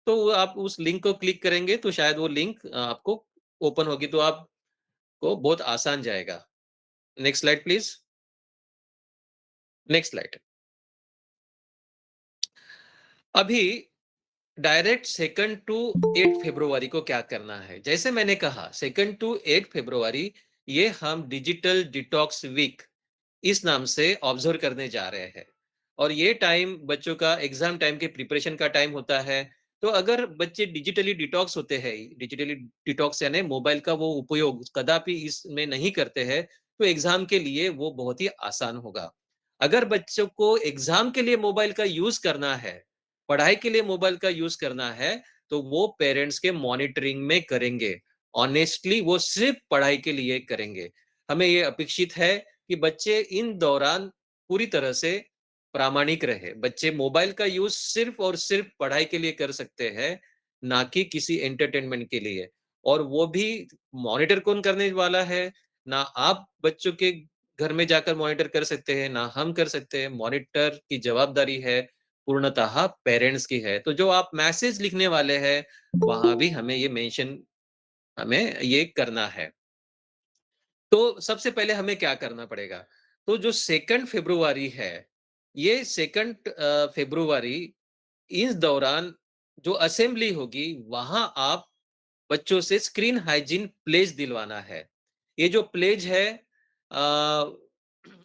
तो वो आप उस लिंक को क्लिक करेंगे तो शायद वो लिंक आपको ओपन होगी, तो आपको बहुत आसान जाएगा। Next slide please. Next slide. अभी डायरेक्ट 2 टू 8 फरवरी को क्या करना है? जैसे मैंने कहा 2 टू 8 फरवरी ये हम डिजिटल डिटॉक्स वीक इस नाम से ऑब्जर्व करने जा रहे हैं। और ये टाइम बच्चों का एग्जाम टाइम के प्रिपरेशन का टाइम होता है। तो अगर बच्चे डिजिटली डिटॉक्स होते हैं, डिजिटली डिटॉक्स यानी मोबाइल का वो उपयोग कदापि इसमें नहीं करते हैं, तो एग्जाम के लिए वो बहुत ही आसान होगा। अगर बच्चों को एग्जाम के लिए मोबाइल का यूज करना है, पढ़ाई के लिए मोबाइल का यूज करना है, तो वो पेरेंट्स के मॉनिटरिंग में करेंगे। ऑनेस्टली वो सिर्फ पढ़ाई के लिए करेंगे। हमें ये अपेक्षित है कि बच्चे इन दौरान पूरी तरह से प्रामाणिक रहे। बच्चे मोबाइल का यूज़ सिर्फ़ और सिर्फ़ पढ़ाई के लिए कर सकते हैं, ना कि किसी एंटरटेनमेंट के लिए। और वो भी मॉनिटर कौन करने वाला है? ना आप बच्चों के घर में जाकर मॉनिटर कर सकते हैं, ना हम कर सकते हैं। मॉनिटर की जवाबदारी है पूर्णतः पेरेंट्स की है। तो जो आप मैसेज लिखने वाले हैं, वहाँ भी हमें ये मेंशन हमें ये करना है। तो सबसे पहले हमें क्या करना पड़ेगा? तो जो 2 फ़रवरी है, ये 2 फ़रवरी इस दौरान जो असेंबली होगी, वहाँ आप बच्चों से स्क्रीन हाइजीन प्लेज दिलवाना है। ये जो प्लेज है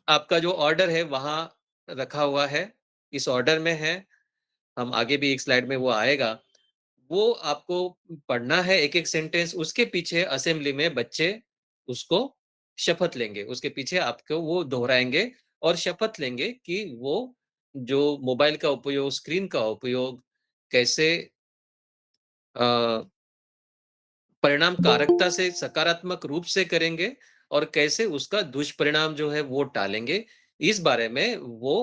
आपका जो ऑर्डर है वहाँ रखा हुआ है, इस ऑर्डर में है। हम आगे भी एक स्लाइड में वो आएगा। वो आपको पढ़ना है एक-एक सेंटेंस, उसके पीछे असेंबली में बच्चे उसको शपथ लेंगे। उसके पीछे आपको वो दोहराएँगे और शपथ लेंगे कि वो जो मोबाइल का उपयोग, स्क्रीन का उपयोग कैसे अ, परिणामकारकता से सकारात्मक रूप से करेंगे और कैसे उसका दुष्परिणाम जो है वो टालेंगे, इस बारे में वो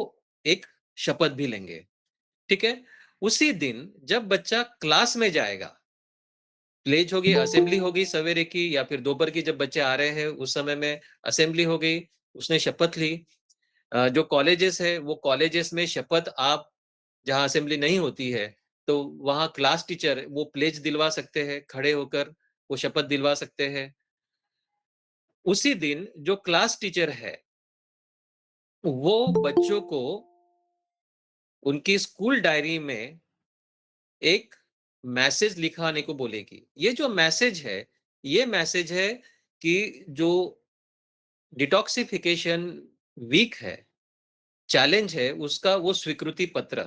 एक शपथ भी लेंगे। ठीक है? उसी दिन जब बच्चा क्लास में जाएगा, प्लेज होगी, असेंबली होगी सवेरे की या फिर दोपहर की जब बच्चे आ रहे हैं उस समय में असेंबली हो गई, उसने शपथ ली। जो कॉलेजेस है वो कॉलेजेस में शपथ आप जहाँ असेंबली नहीं होती है, तो वहाँ क्लास टीचर वो प्लेज दिलवा सकते हैं, खड़े होकर वो शपथ दिलवा सकते हैं। उसी दिन जो क्लास टीचर है, वो बच्चों को उनकी स्कूल डायरी में एक मैसेज लिखाने को बोलेगी। ये जो मैसेज है, ये मैसेज है कि जो डिटॉक्सिफिकेशन वीक है, चैलेंज है, उसका वो स्वीकृति पत्र,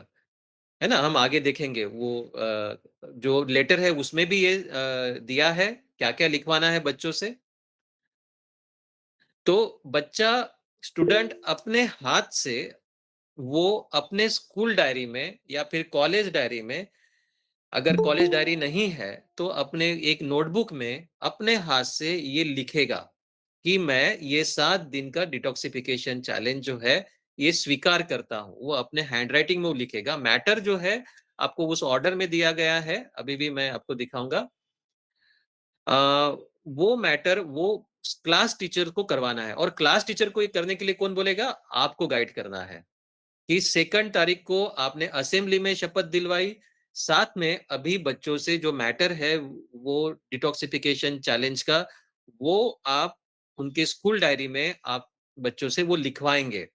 है ना? हम आगे देखेंगे वो जो लेटर है उसमें भी ये दिया है, क्या-क्या लिखवाना है बच्चों से। तो बच्चा स्टूडेंट अपने हाथ से वो अपने स्कूल डायरी में या फिर कॉलेज डायरी में, अगर कॉलेज डायरी नहीं है, तो अपने एक नोटबुक में अपने हाथ से ये लिखेगा कि मैं ये 7 दिन का डिटॉक्सिफिकेशन चैलेंज जो है, ये स्वीकार करता हूँ। वो अपने हैंडराइटिंग में वो लिखेगा। मैटर जो है, आपको उस ऑर्डर में दिया गया है, अभी भी मैं आपको दिखाऊँगा। वो मैटर वो क्लास टीचर को करवाना है और क्लास टीचर को ये करने के लिए कौन बोलेगा? आपको गाइड करना है। कि 2 तारीख को आपने असेंबली में शपथ दिलवाई, साथ में अभी बच्चों से जो मैटर है वो डिटॉक्सिफिकेशन चैलेंज का, वो आप उनके स्कूल डायरी में आप बच्चों से वो लिखवाएँगे,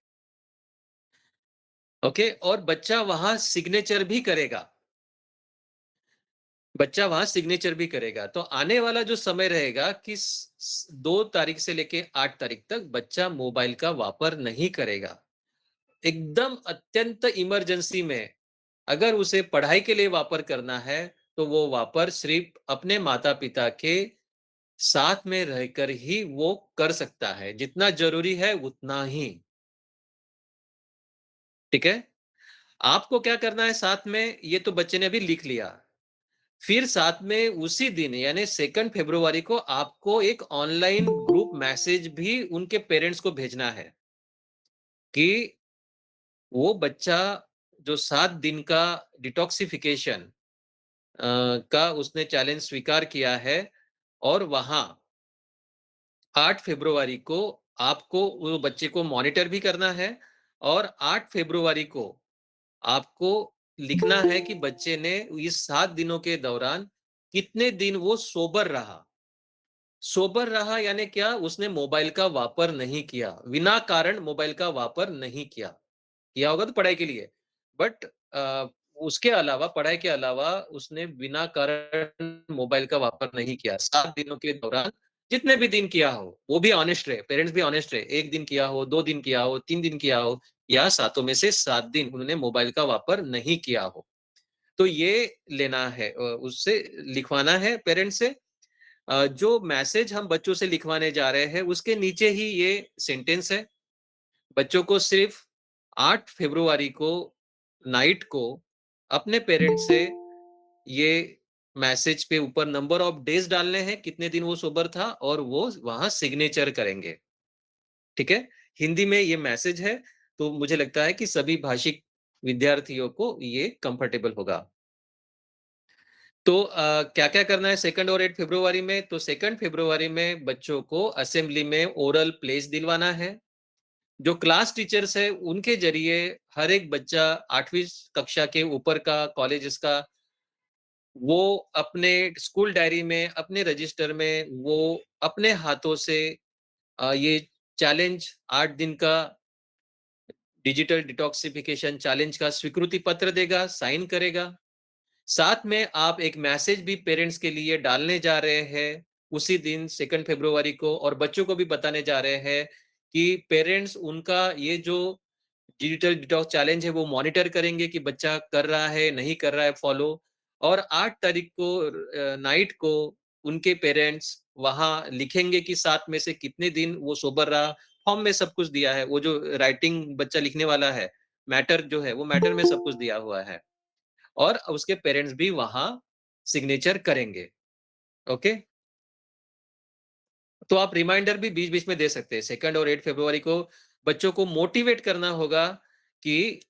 ओके? और बच्चा वहाँ सिग्नेचर भी करेगा। बच्चा वहाँ सिग्नेचर भी करेगा। तो आने वाला जो समय रहेगा कि स स 2 तारीख से लेके 8 तारीख तक बच्चा मोबाइल का वापर नहीं करेगा। एकदम अत्यंत इमरजेंसी में अगर उसे पढ़ाई के लिए वापर करना है, तो वो वापर सिर्फ़ अपने माता-पिता के साथ में रहकर ही वो कर सकता है। जितना ज़रूरी है उतना ही, ठीक है? आपको क्या करना है साथ में, ये तो बच्चे ने अभी लिख लिया। फिर साथ में उसी दिन यानी 2 फ़रवरी को आपको एक ऑनलाइन ग्रुप मैसेज भी उनके पेरेंट्स को भेजना है कि वो बच्चा जो 7 दिन का डिटॉक्सिफिकेशन का उसने चैलेंज स्वीकार किया है और वहाँ 8 फ़रवरी को आपको वो बच्चे को मॉनिटर भी करना है और 8 फ़रवरी को आपको लिखना है कि बच्चे ने इस 7 दिनों के दौरान कितने दिन वो सोबर रहा। सोबर रहा यानी क्या? उसने मोबाइल का वापर नहीं किया, बिना कारण मोबाइल का वापर नहीं किया। किया होगा तो पढ़ाई के लिए, बट उसके अलावा पढ़ाई के अलावा उसने बिना कारण मोबाइल का वापर नहीं किया। 7 दिनों के दौरान जितने भी दिन किया हो, वो भी ऑनेस्ट रहे, पेरेंट्स भी ऑनेस्ट रहे। 1 दिन किया हो, 2 दिन किया हो, 3 दिन किया हो या सातों में से 7 दिन उन्होंने मोबाइल का वापर नहीं किया हो। तो ये लेना है उससे लिखवाना है पेरेंट्स से। जो मैसेज हम बच्चों से लिखवाने जा रहे हैं, उसके नीचे ही ये सेंटेंस है। बच्चों को सिर्फ 8 फ़रवरी को नाइट को अपने पेरेंट्स से ये मैसेज पे ऊपर नंबर ऑफ डेज़ डालने हैं, कितने दिन वो सोबर था और वो वहाँ सिग्नेचर करेंगे, ठीक है? हिंदी में ये मैसेज है, तो मुझे लगता है कि सभी भाषिक विद्यार्थियों को ये कंफर्टेबल होगा। तो क्या-क्या करना है 2 और 8 फ़रवरी में? तो 2 फ़रवरी में बच्चों को असेंबली में ओरल प्लेस दिलवाना है। जो क्लास टीचर्स हैं, उनके ज़रिए हर एक बच्चा 8वीं कक्षा के ऊपर का कॉलेजेस का, वो अपने स्कूल डायरी में, अपने रजिस्टर में, वो अपने हाथों से ये चैलेंज 8 दिन का डिजिटल डिटॉक्सिफिकेशन चैलेंज का स्वीकृति पत्र देगा, साइन करेगा। साथ में आप एक मैसेज भी पेरेंट्स के लिए डालने जा रहे हैं, उसी दिन 2 फ़रवरी को और बच्चों को भी बताने जा रहे हैं कि पेरेंट्स उनका ये जो डिजिटल डिटॉक्स चैलेंज है वो मॉनिटर करेंगे कि बच्चा कर रहा है, नहीं कर रहा है फॉलो और 8 तारीख को नाइट को उनके पेरेंट्स वहाँ लिखेंगे कि 7 में से कितने दिन वो सोबर रहा। फॉर्म में सब कुछ दिया है, वो जो राइटिंग बच्चा लिखने वाला है, मैटर जो है, वो मैटर में सब कुछ दिया हुआ है। और उसके पेरेंट्स भी वहाँ सिग्नेचर करेंगे, ओके? तो आप रिमाइंडर भी बीच-बीच में दे सकते हैं। 2 और 8 फ़रवरी को बच्चों को मोटिवेट करना होगा कि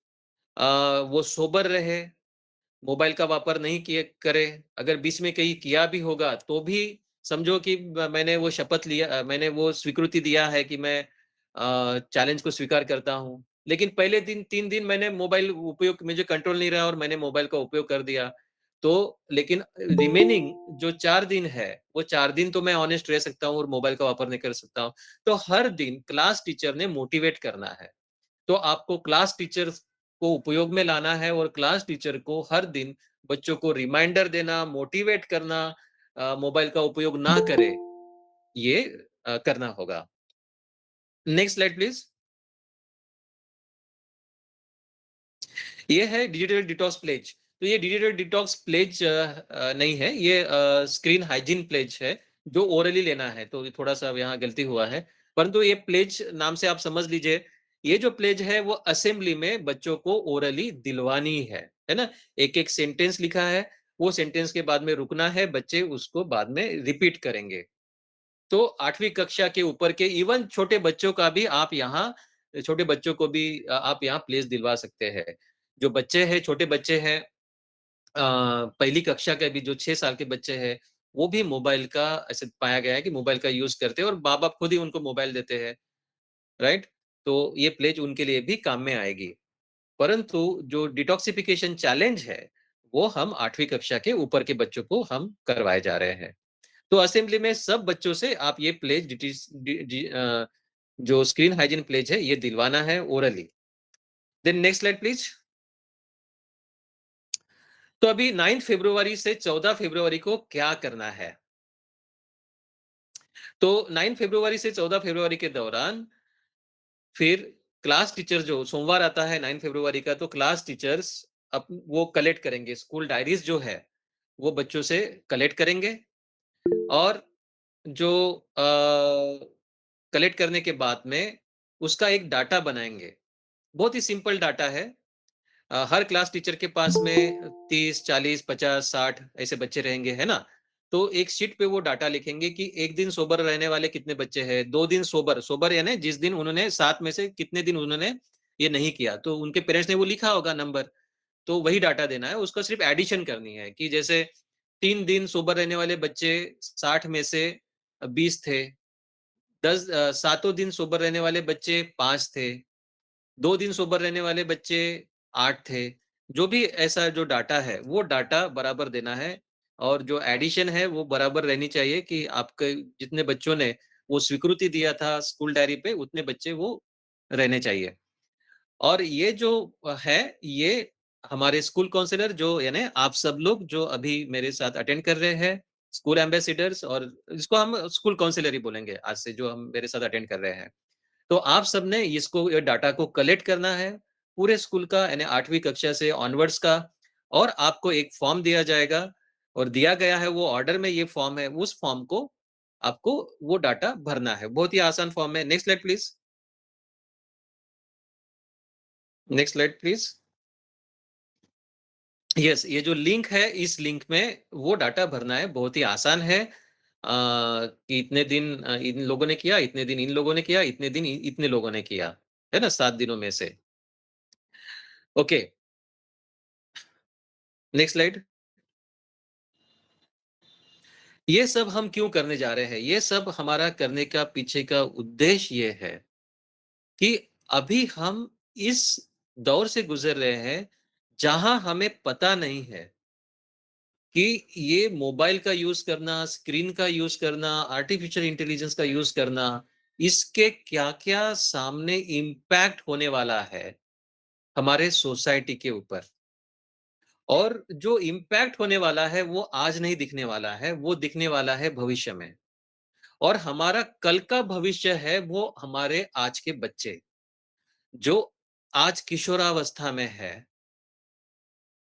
अ, वो सोबर रहे, मोबाइल का वापर नहीं किए करे। अगर बीच में कहीं किया भी होगा, तो भी समझो कि मैंने वो शपथ लिया मैंने वो स्वीकृति दिया है कि मैं चैलेंज को स्वीकार करता हूँ। लेकिन पहले दिन 3 दिन मैंने मोबाइल उपयोग मुझे कंट्रोल नहीं रहा और मैंने मोबाइल का उपयोग कर दिया। तो लेकिन रिमेनिंग जो 4 दिन है, वो 4 दिन तो मैं ऑनेस्ट रह सकता हूँ और मोबाइल का वापर नहीं कर सकता हूँ। तो हर दिन क्लास टीचर ने मोटिवेट करना है। तो आपको क्लास टीचर्स को उपयोग में लाना है और क्लास टीचर को हर दिन बच्चों को रिमाइंडर देना, मोटिवेट करना, मोबाइल का उपयोग ना करें, ये करना होगा। Next slide please. ये है डिजिटल डिटॉक्स प्लेज। तो ये डिजिटल डिटॉक्स प्लेज नहीं है, ये स्क्रीन हाइजीन प्लेज है, जो ओरली लेना है, तो थोड़ा-सा यहाँ गलती हुआ है। परंतु ये प्लेज नाम से आप समझ लीजिए, ये जो प्लेज है वो असेंबली में बच्चों को ओरली दिलवानी है ना? एक-एक सेंटेंस लिखा है, वो सेंटेंस के बाद में रुकना है, बच्चे उसको बाद में रिपीट करेंगे। तो 8वीं कक्षा के ऊपर के इवन छोटे बच्चों का भी आप यहाँ छोटे बच्चों को भी आप यहाँ प्लेस दिलवा सकते हैं। जो बच्चे हैं, छोटे बच्चे हैं पहली कक्षा के भी जो 6 साल के बच्चे हैं, वो भी मोबाइल का ऐसे पाया गया है कि मोबाइल का यूज़ करते हैं और माँ-बाप खुद ही उनको मोबाइल देते हैं, राइट? तो ये प्लेज उनके लिए भी काम में आएगी। परंतु जो डिटॉक्सिफिकेशन चैलेंज है, वो हम 8वीं कक्षा के ऊपर के बच्चों को हम करवाए जा रहे हैं। तो असेंबली में सब बच्चों से आप ये प्लेज जो स्क्रीन हाइजीन प्लेज है, ये दिलवाना है orally. Then next slide please. तो अभी 9 फरवरी से 14 फरवरी को क्या करना है? तो 9 फरवरी से 14 फरवरी के दौरान फिर क्लास टीचर जो सोमवार आता है 9 फरवरी का, तो क्लास टीचर्स वो कलेक्ट करेंगे, स्कूल डायरीज जो है वो बच्चों से कलेक्ट करेंगे और जो कलेक्ट करने के बाद में उसका एक डाटा बनाएंगे। बहुत ही सिंपल डाटा है। हर क्लास टीचर के पास में 30, 40, 50, 60 ऐसे बच्चे रहेंगे, है ना? तो एक शीट पे वो डाटा लिखेंगे कि 1 दिन सोबर रहने वाले कितने बच्चे हैं, 2 दिन सोबर सोबर यानी जिस दिन उन्होंने 7 में से कितने दिन उन्होंने ये नहीं किया, तो उनके पेरेंट्स ने वो लिखा होगा नंबर, तो वही डाटा देना है, उसका सिर्फ एडिशन करनी है कि जैसे 3 दिन सोबर रहने वाले बच्चे 60 में से 20 थे, 7 दिन सोबर रहने वाले बच्चे 5 थे, 2 दिन सोबर रहने वाले बच्चे 8 थे। जो भी ऐसा जो डाटा है, वो डाटा बराबर देना है और जो एडिशन है, वो बराबर रहनी चाहिए कि आपके जितने बच्चों ने वो स्वीकृति दिया था स्कूल डायरी पे, उतने बच्चे वो रहने चाहिए। और ये जो है, ये हमारे स्कूल काउंसलर जो यानी आप सब लोग जो अभी मेरे साथ अटेंड कर रहे हैं, स्कूल एम्बेसडर्स और इसको हम स्कूल काउंसलर ही बोलेंगे आज से जो हम मेरे साथ अटेंड कर रहे हैं। तो आप सबने इसको ये डाटा को कलेक्ट करना है, पूरे स्कूल का यानी 8वीं कक्षा से ऑनवर्ड्स का और आपको एक फॉर्म दिया जाएगा और दिया गया है वो ऑर्डर में ये फॉर्म है, उस फॉर्म को आपको वो डाटा भरना है। बहुत ही आसान फॉर्म है। Next slide please. Next slide please. Yes, ये जो लिंक है, इस लिंक में वो डाटा भरना है, बहुत ही आसान है। कि इतने दिन इन लोगों ने किया, इतने दिन इन लोगों ने किया, इतने दिन इतने लोगों ने किया, है ना? 7 दिनों में से। Okay, next slide. ये सब हम क्यों करने जा रहे हैं? ये सब हमारा करने का पीछे का उद्देश्य ये है कि अभी हम इस दौर से गुज़र रहे हैं, जहाँ हमें पता नहीं है कि ये मोबाइल का यूज़ करना, स्क्रीन का यूज़ करना, आर्टिफ़िशियल इंटेलिजेंस का यूज़ करना, इसके क्या-क्या सामने इम्पैक्ट होने वाला है, हमारे सोसाइटी के ऊपर। और जो इम्पैक्ट होने वाला है, वो आज नहीं दिखने वाला है, वो दिखने वाला है भविष्य में। और हमारा कल का भविष्य है वो हमारे आज के बच्चे, जो आज किशोरावस्था में है,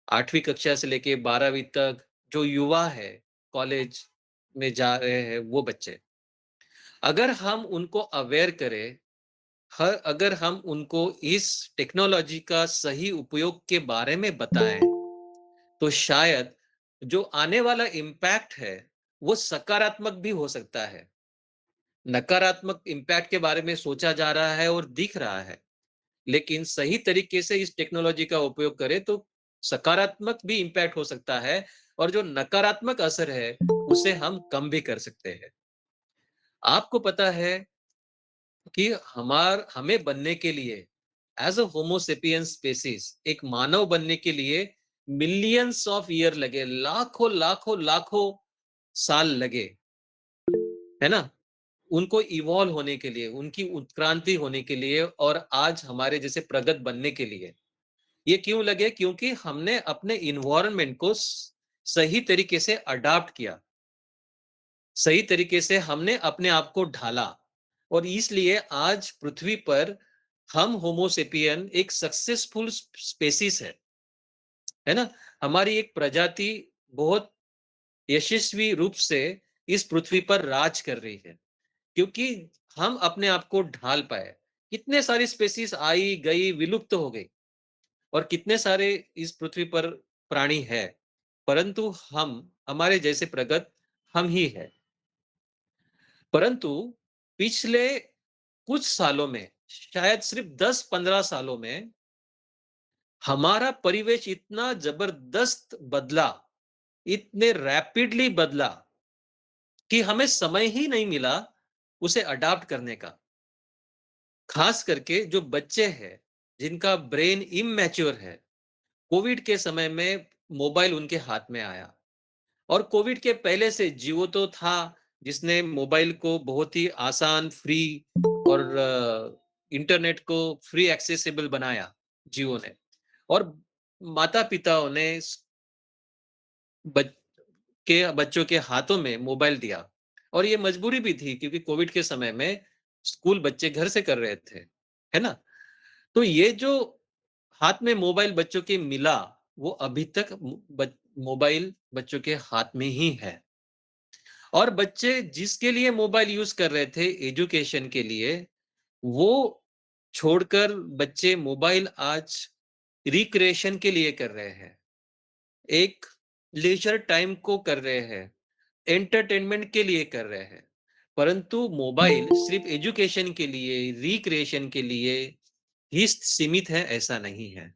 8वीं कक्षा से लेके 12वीं तक जो युवा है, कॉलेज में जा रहे हैं वो बच्चे। अगर हम उनको अवेयर करें, अगर हम उनको इस टेक्नोलॉजी का सही उपयोग के बारे में बताएँ, तो शायद जो आने वाला इम्पैक्ट है, वो सकारात्मक भी हो सकता है। नकारात्मक इम्पैक्ट के बारे में सोचा जा रहा है और दिख रहा है, लेकिन सही तरीके से इस टेक्नोलॉजी का उपयोग करें तो सकारात्मक भी इम्पैक्ट हो सकता है और जो नकारात्मक असर है, उसे हम कम भी कर सकते हैं। आपको पता है कि हमें बनने के लिए as a homo sapiens species एक मानव बनने के लिए मिलियंस ऑफ ईयर लगे, लाखों साल लगे, है ना? उनको इवॉल्व होने के लिए, उनकी उत्क्रांति होने के लिए और आज हमारे जैसे प्रगत बनने के लिए। ये क्यों लगे? क्योंकि हमने अपने एनवायरनमेंट को सही तरीके से अडॉप्ट किया। सही तरीके से हमने अपने आप को ढाला और इसलिए आज पृथ्वी पर हम होमो सेपियन एक सक्सेसफुल स्पेसीज है ना? हमारी एक प्रजाति बहुत यशस्वी रूप से इस पृथ्वी पर राज कर रही है। क्योंकि हम अपने आप को ढाल पाए। कितने सारी स्पेसीज आई, गई, विलुप्त हो गई और कितने सारे इस पृथ्वी पर प्राणी हैं। परंतु हमारे जैसे प्रगत हम ही हैं। परंतु पिछले कुछ सालों में, शायद सिर्फ 10-15 सालों में हमारा परिवेश इतना जबरदस्त बदला, इतने रैपिडली बदला कि हमें समय ही नहीं मिला उसे अडॉप्ट करने का। ख़ास करके जो बच्चे हैं, जिनका ब्रेन इमैच्योर है, कोविड के समय में मोबाइल उनके हाथ में आया और कोविड के पहले से जियो तो था, जिसने मोबाइल को बहुत ही आसान, फ्री और इंटरनेट को फ्री एक्सेसिबल बनाया, जियो ने। और माता-पिताओं ने बच बच्चों के हाथों में मोबाइल दिया और ये मजबूरी भी थी क्योंकि कोविड के समय में स्कूल बच्चे घर से कर रहे थे, है ना? तो ये जो हाथ में मोबाइल बच्चों के मिला, वो अभी तक मोबाइल बच्चों के हाथ में ही है और बच्चे जिसके लिए मोबाइल यूज़ कर रहे थे एजुकेशन के लिए, वो छोड़कर बच्चे मोबाइल आज रिक्रिएशन के लिए कर रहे हैं। एक लीजर टाइम को कर रहे हैं, एंटरटेनमेंट के लिए कर रहे हैं। परंतु मोबाइल सिर्फ़ एजुकेशन के लिए, रिक्रिएशन के लिए ही सीमित है, ऐसा नहीं है।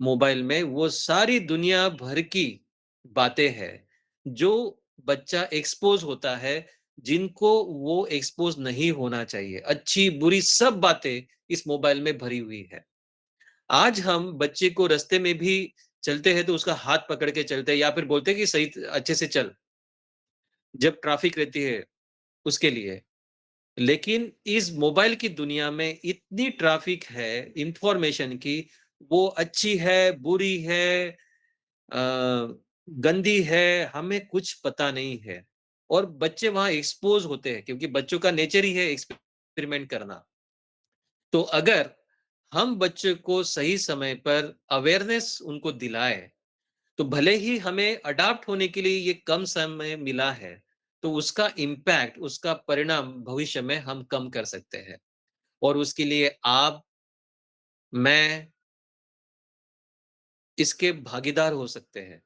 मोबाइल में वो सारी दुनिया भर की बातें हैं, जो बच्चा एक्सपोज़ होता है, जिनको वो एक्सपोज़ नहीं होना चाहिए। अच्छी-बुरी सब बातें इस मोबाइल में भरी हुई है। आज हम बच्चे को रास्ते में भी चलते हैं तो उसका हाथ पकड़ के चलते हैं या फिर बोलते हैं कि सही अच्छे से चल, जब ट्रैफ़िक रहती है उसके लिए। लेकिन इस मोबाइल की दुनिया में इतनी ट्रैफ़िक है इन्फॉर्मेशन की, वो अच्छी है, बुरी है, अ, गंदी है, हमें कुछ पता नहीं है। और बच्चे वहाँ एक्सपोज़ होते हैं क्योंकि बच्चों का नेचर ही है एक्सपेरिमेंट करना। तो अगर हम बच्चे को सही समय पर अवेयरनेस उनको दिलाएँ, तो भले ही हमें अडॉप्ट होने के लिए ये कम समय मिला है, तो उसका इम्पैक्ट, उसका परिणाम भविष्य में हम कम कर सकते हैं। और उसके लिए आप, मैं इसके भागीदार हो सकते हैं,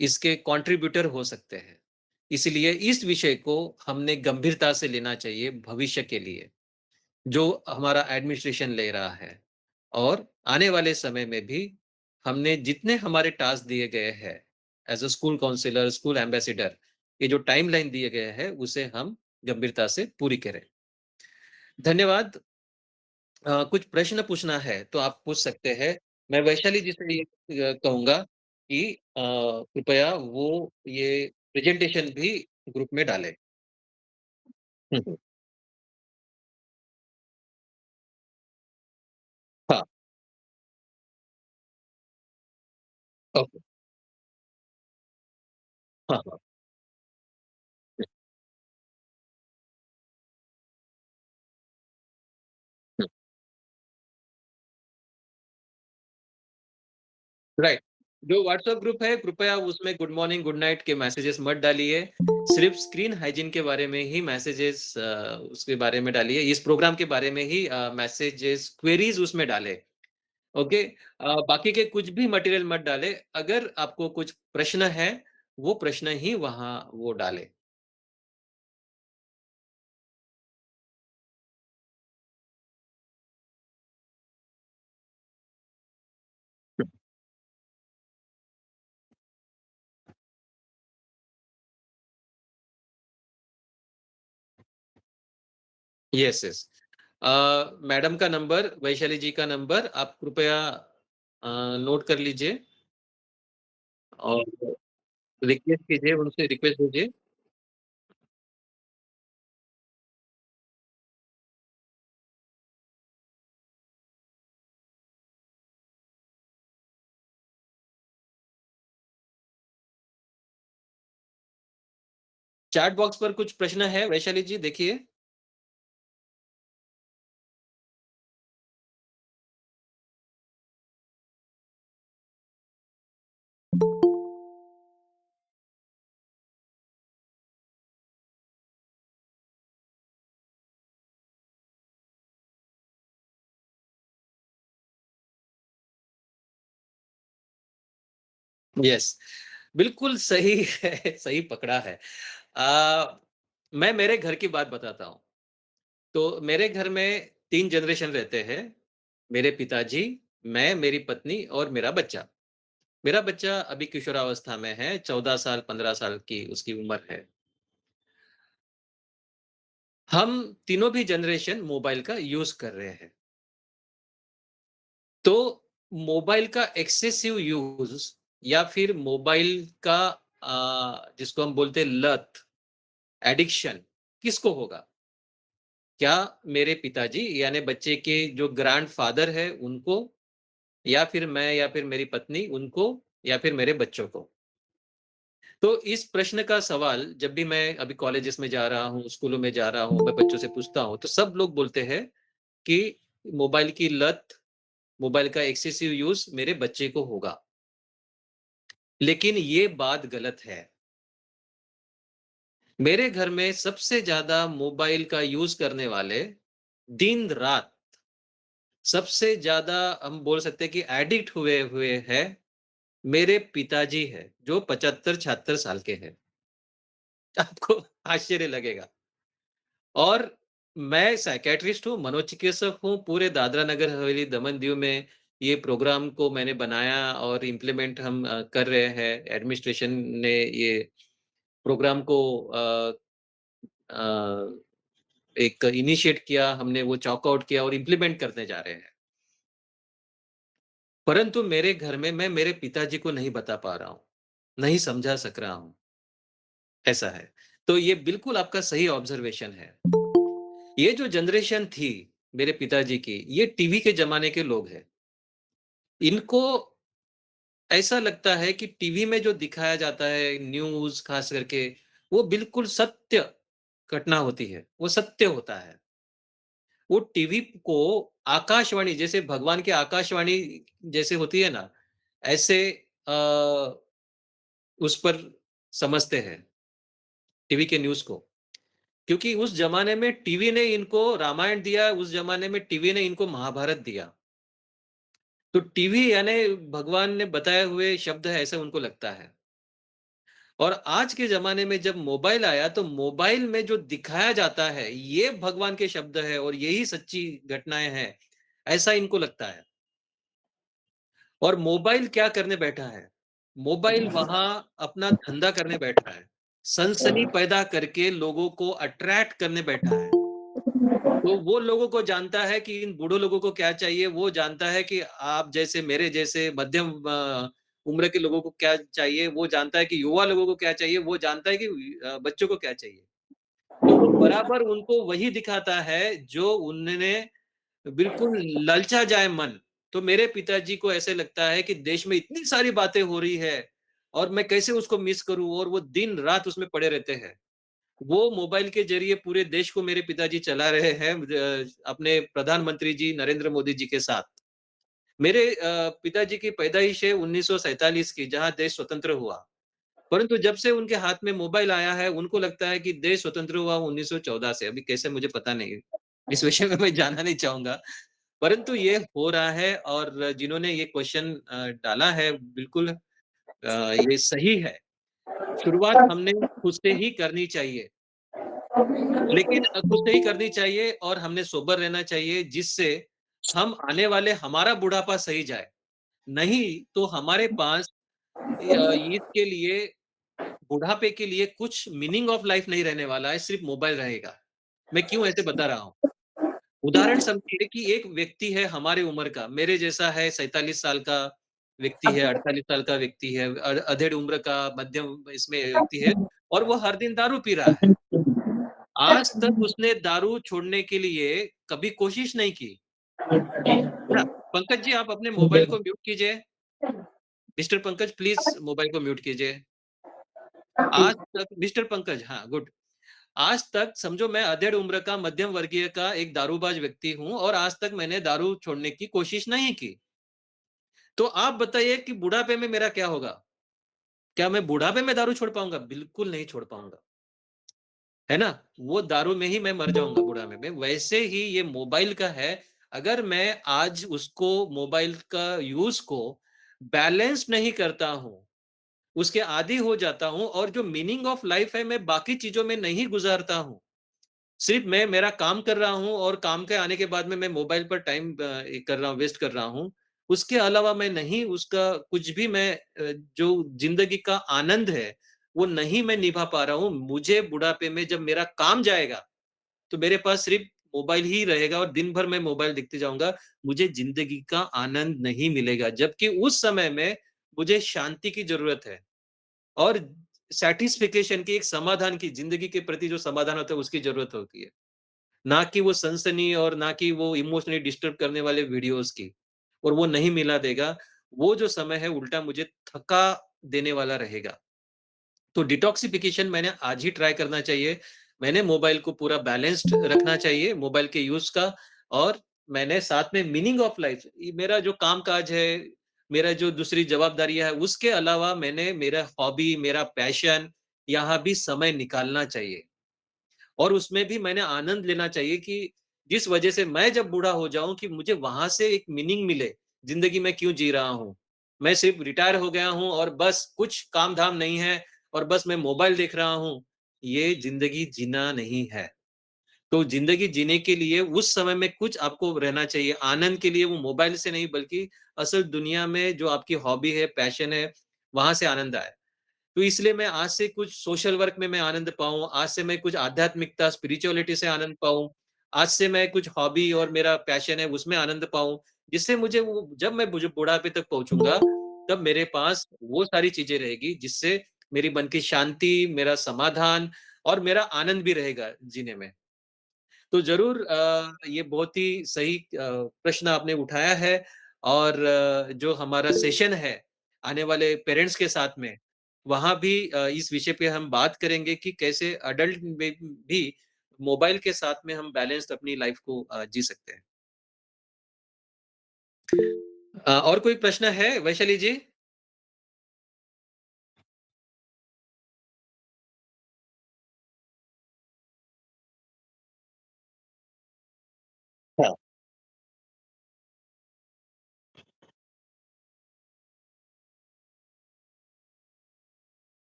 इसके कंट्रीब्यूटर हो सकते हैं। इसलिए इस विषय को हमने गंभीरता से लेना चाहिए भविष्य के लिए, जो हमारा एडमिनिस्ट्रेशन ले रहा है। और आने वाले समय में भी हमने जितने हमारे टास्क दिए गए हैं, as a school counsellor, school ambassador, ये जो टाइमलाइन दिए गए हैं, उसे हम गंभीरता से पूरी करें। धन्यवाद। कुछ प्रश्न पूछना है तो आप पूछ सकते हैं। मैं वैशाली जी से ये कहूँगा कि कृपया वो ये प्रेज़ेंटेशन भी ग्रुप में डालें। हुँ, हुँ। हाँ, ओके। हाँ, हाँ। हुँ, हुँ। राइट। जो व्हाट्सएप ग्रुप है, कृपया उसमें गुड मॉर्निंग, गुड नाइट के मैसेजेस मत डालिए। सिर्फ़ स्क्रीन हाइजीन के बारे में ही मैसेजेस उसके बारे में डालिए। इस प्रोग्राम के बारे में ही मैसेजेस, क्वेरीज़ उसमें डालें। ओके। बाकी के कुछ भी मटेरियल मत डालें। अगर आपको कुछ प्रश्न है, वो प्रश्न ही वहाँ वो डालें। Yes, yes. मैडम का नंबर, वैशाली जी का नंबर आप कृपया नोट कर लीजिए और रिक्वेस्ट कीजिए, उनसे रिक्वेस्ट कीजिए। चैट बॉक्स पर कुछ प्रश्न है वैशाली जी देखिए। यस, बिल्कुल सही है, सही पकड़ा है। मैं मेरे घर की बात बताता हूँ। तो मेरे घर में 3 जनरेशन रहते हैं। मेरे पिताजी, मैं, मेरी पत्नी और मेरा बच्चा। मेरा बच्चा अभी किशोरावस्था में है, 14 साल, 15 साल की उसकी उम्र है। हम तीनों भी जनरेशन मोबाइल का यूज़ कर रहे हैं। तो मोबाइल का एक्सेसिव यूज़ या फिर मोबाइल का जिसको हम बोलते हैं लत, एडिक्शन किसको होगा? क्या मेरे पिताजी यानी बच्चे के जो ग्रैंडफ़ादर है उनको या फिर मैं या फिर मेरी पत्नी उनको या फिर मेरे बच्चों को? तो इस प्रश्न का सवाल जब भी मैं अभी कॉलेजेस में जा रहा हूँ, स्कूलों में जा रहा हूँ, मैं बच्चों से पूछता हूँ, तो सब लोग बोलते हैं कि मोबाइल की लत, मोबाइल का एक्सेसिव यूज़ मेरे बच्चे को होगा। लेकिन ये बात गलत है। मेरे घर में सबसे ज़्यादा मोबाइल का यूज़ करने वाले दिन-रात सबसे ज़्यादा हम बोल सकते हैं कि एडिक्ट हुए हुए हैं, मेरे पिताजी हैं, जो 75-76 साल के हैं। आपको आश्चर्य लगेगा। और मैं साइकियाट्रिस्ट हूँ, मनोचिकित्सक हूँ, पूरे दादरा नगर हवेली, दमन-दीव में ये प्रोग्राम को मैंने बनाया और इम्प्लीमेंट हम कर रहे हैं। एडमिनिस्ट्रेशन ने ये प्रोग्राम को अ, एक इनिशिएट किया, हमने वो चॉक आउट किया और इम्प्लीमेंट करने जा रहे हैं। परंतु मेरे घर में मैं मेरे पिताजी को नहीं बता पा रहा हूँ, नहीं समझा सक रहा हूँ, ऐसा है। तो ये बिल्कुल आपका सही ऑब्ज़र्वेशन है। ये जो जनरेशन थी मेरे पिताजी की, ये टीवी के ज़माने के लोग हैं। इनको ऐसा लगता है कि टीवी में जो दिखाया जाता है न्यूज़ ख़ास करके, वो बिल्कुल सत्य घटना होती है, वो सत्य होता है। वो टीवी को आकाशवाणी जैसे भगवान की आकाशवाणी जैसे होती है ना, ऐसे अ, उस पर समझते हैं टीवी के न्यूज़ को। क्योंकि उस ज़माने में टीवी ने इनको रामायण दिया, उस ज़माने में टीवी ने इनको महाभारत दिया। तो टीवी यानी भगवान ने बताए हुए शब्द है ऐसा उनको लगता है। और आज के ज़माने में जब मोबाइल आया तो मोबाइल में जो दिखाया जाता है, ये भगवान के शब्द है और यही सच्ची घटनाएँ हैं, ऐसा इनको लगता है। और मोबाइल क्या करने बैठा है? मोबाइल वहाँ अपना धंधा करने बैठा है। सनसनी पैदा करके लोगों को अट्रैक्ट करने बैठा है। तो वो लोगों को जानता है कि इन बूढ़ों लोगों को क्या चाहिए, वो जानता है कि आप जैसे मेरे जैसे मध्यम उम्र के लोगों को क्या चाहिए, वो जानता है कि युवा लोगों को क्या चाहिए, वो जानता है कि बच्चों को क्या चाहिए। तो वो बराबर उनको वही दिखाता है जो उन्होंने बिल्कुल ललचा जाए मन। तो मेरे पिताजी को ऐसे लगता है कि देश में इतनी सारी बातें हो रही है और मैं कैसे उसको मिस करूँ और वो दिन-रात उसमें पड़े रहते हैं। वो मोबाइल के ज़रिए पूरे देश को मेरे पिताजी चला रहे हैं अपने प्रधानमंत्री जी नरेंद्र मोदी जी के साथ। मेरे पिताजी की पैदाइश है 1947 की जहाँ देश स्वतंत्र हुआ। परंतु जब से उनके हाथ में मोबाइल आया है, उनको लगता है कि देश स्वतंत्र हुआ 1914 से। अभी कैसे मुझे पता नहीं। इस विषय में मैं जानना नहीं चाहूँगा। परंतु ये हो रहा है और जिन्होंने ये क्वेश्चन डाला है बिल्कुल ये सही है। शुरुआत हमने खुद से ही करनी चाहिए। लेकिन खुद से ही करनी चाहिए और हमने सोबर रहना चाहिए जिससे हम आने वाले हमारा बुढ़ापा सही जाए। नहीं तो हमारे पास इसके लिए बुढ़ापे के लिए कुछ मीनिंग ऑफ लाइफ नहीं रहने वाला है, सिर्फ़ मोबाइल रहेगा। मैं क्यों ऐसे बता रहा हूँ? उदाहरण समझिए कि एक व्यक्ति है हमारे उम्र का, मेरे जैसा है 47 साल का व्यक्ति है, 48 साल का व्यक्ति है, अधेड़ उम्र का मध्यम इसमें व्यक्ति है और वो हर दिन दारू पी रहा है। आज तक उसने दारू छोड़ने के लिए कभी कोशिश नहीं की, है ना? पंकज जी आप अपने मोबाइल को म्यूट कीजिए। मिस्टर पंकज प्लीज़ मोबाइल को म्यूट कीजिए। आज तक मिस्टर पंकज हाँ, गुड। आज तक समझो मैं अधेड़ उम्र का मध्यम वर्गीय का एक दारूबाज व्यक्ति हूँ और आज तक मैंने दारू छोड़ने की कोशिश नहीं की। तो आप बताइए कि बुढ़ापे में मेरा क्या होगा? क्या मैं बुढ़ापे में दारू छोड़ पाऊँगा? बिल्कुल नहीं छोड़ पाऊँगा। है ना? वो दारू में ही मैं मर जाऊँगा बुढ़ापे में। वैसे ही ये मोबाइल का है, अगर मैं आज उसको मोबाइल का यूज़ को बैलेंस नहीं करता हूँ, उसके आदी हो जाता हूँ और जो मीनिंग ऑफ लाइफ़ है मैं बाकी चीज़ों में नहीं गुज़ारता हूँ। सिर्फ़ मैं मेरा काम कर रहा हूँ और काम के आने के बाद में मैं मोबाइल पर टाइम कर रहा हूँ, वेस्ट कर रहा हूँ। उसके अलावा मैं नहीं उसका कुछ भी मैं जो ज़िंदगी का आनंद है, वो नहीं मैं निभा पा रहा हूँ। मुझे बुढ़ापे में जब मेरा काम जाएगा, तो मेरे पास सिर्फ़ मोबाइल ही रहेगा और दिन भर मैं मोबाइल देखते जाऊँगा, मुझे ज़िंदगी का आनंद नहीं मिलेगा। जबकि उस समय में मुझे शांति की ज़रूरत है और सैटिस्फैक्शन की, एक समाधान की, ज़िंदगी के प्रति जो समाधान होता है उसकी ज़रूरत होती है। ना कि वो सनसनी और ना कि वो इमोशनली डिस्टर्ब करने वाले वीडियोज़ की। और वो नहीं मिला देगा, वो जो समय है उल्टा मुझे थका देने वाला रहेगा। तो डिटॉक्सिफ़िकेशन मैंने आज ही ट्राई करना चाहिए। मैंने मोबाइल को पूरा बैलेंस्ड रखना चाहिए, मोबाइल के यूज़ का। और मैंने साथ में मीनिंग ऑफ लाइफ़, ये मेरा जो काम-काज है, मेरा जो दूसरी ज़वाबदारियाँ है, उसके अलावा मैंने मेरा हॉबी, मेरा पैशन, यहाँ भी समय निकालना चाहिए। और उसमें भी मैंने आनंद लेना चाहिए कि जिस वजह से मैं जब बूढ़ा हो जाऊँ कि मुझे वहाँ से एक मीनिंग मिले, ज़िंदगी में क्यों जी रहा हूँ। मैं सिर्फ़ रिटायर हो गया हूँ और बस कुछ काम-धाम नहीं है और बस मैं मोबाइल देख रहा हूँ, ये ज़िंदगी जीना नहीं है। तो ज़िंदगी जीने के लिए उस समय में कुछ आपको रहना चाहिए, आनंद के लिए वो मोबाइल से नहीं बल्कि असल दुनिया में जो आपकी हॉबी है, पैशन है, वहाँ से आनंद आए। तो इसलिए मैं आज से कुछ सोशल वर्क में मैं आनंद पाऊँ, आज से मैं कुछ आध्यात्मिकता, स्पिरिचुअलिटी से आनंद पाऊँ, आज से मैं कुछ हॉबी और मेरा पैशन है उसमें आनंद पाऊँ, जिससे मुझे वो जब मैं बुढ़ापे तक पहुँचूँगा, तब मेरे पास वो सारी चीज़ें रहेगी जिससे मेरी मन की शांति, मेरा समाधान और मेरा आनंद भी रहेगा जीने में। तो ज़रूर ये बहुत ही सही प्रश्न आपने उठाया है। और जो हमारा सेशन है, आने वाले पेरेंट्स के साथ में, वहाँ भी इस विषय पे हम बात करेंगे कि कैसे अडल्ट में भी मोबाइल के साथ में हम बैलेंस्ड अपनी लाइफ़ को जी सकते हैं। और कोई प्रश्न है वैशाली जी? हाँ।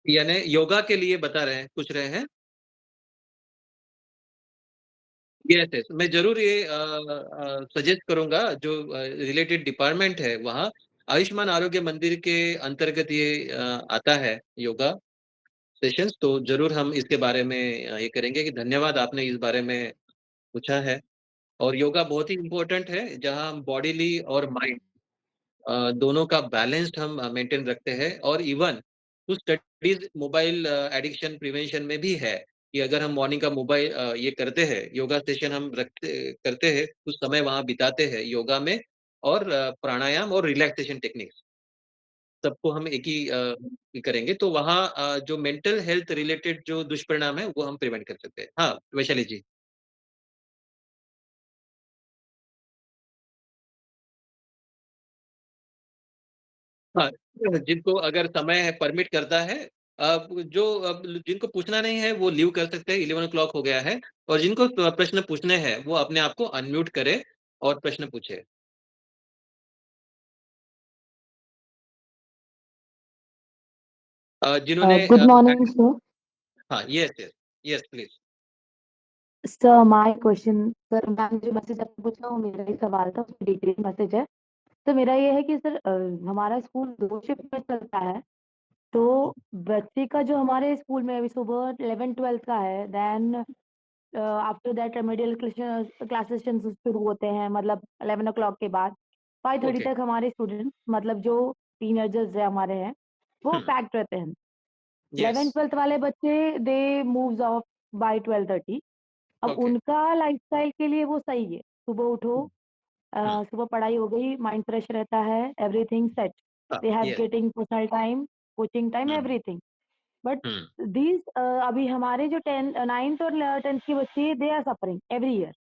यानी योगा के लिए बता रहे हैं, पूछ रहे हैं? Yes, yes. मैं ज़रूर ये सजेस्ट करूँगा जो रिलेटेड डिपार्टमेंट है वहाँ, आयुष्मान आरोग्य मंदिर के अंतर्गत ये आता है योगा सेशंस। तो ज़रूर हम इसके बारे में ये करेंगे कि धन्यवाद आपने इस बारे में पूछा है। और योगा बहुत ही इम्पोर्टेंट है, जहाँ हम बॉडीली और माइंड दोनों का बैलेंस्ड हम मेंटेन रखते हैं। और इवन कुछ स्टडीज़ मोबाइल एडिक्शन प्रिवेंशन में भी है, कि अगर हम मॉर्निंग का मोबाइल ये करते हैं, योगा सेशन हम रखते करते हैं, कुछ समय वहाँ बिताते हैं योगा में और प्राणायाम और रिलैक्सेशन टेक्निक्स, सबको हम एक ही ये करेंगे तो वहाँ जो मेंटल हेल्थ रिलेटेड जो दुष्परिणाम है, वो हम प्रिवेंट कर सकते हैं। हाँ, वैशाली जी। हाँ, जिनको अगर समय परमिट करता है, जो अब जिनको पूछना नहीं है वो लीव कर सकते हैं, 11 o'clock हो गया है। और जिनको प्रश्न पूछने हैं वो अपने आप को अनम्यूट करे और प्रश्न पूछे। जिन्होंने Good morning, sir. हाँ, yes, yes, yes please. Sir, my question, sir, ma'am जो मैसेज आपने पूछा वो मेरा ही सवाल था, उसमें डिटेल मैसेज है। तो मेरा ये है कि सर हमारा स्कूल 2 शिफ्ट में चलता है, तो बच्चे का जो हमारे स्कूल में अभी सुबह 11-12 का है, then after that remedial classes शुरू होते हैं, मतलब 11 o'clock के बाद 5:30 ओके। तक हमारे स्टूडेंट्स, मतलब जो टीनेजर्स है हमारे हैं, वो हुँ, पैक्ड रहते हैं। यस, 11th-12th वाले बच्चे दे मूव्स ऑफ बाय 12:30। अब ओके। उनका लाइफ़स्टाइल के लिए वो सही है। सुबह उठो, हुँ, हुँ, सुबह पढ़ाई हो गई, माइंड फ्रेश रहता है, एवरीथिंग सेट। हाँ, they have yes, getting personal time, coaching time, hmm, everything. But hmm, these अभी हमारे जो 9th और 10th के बच्चे, they are suffering every year.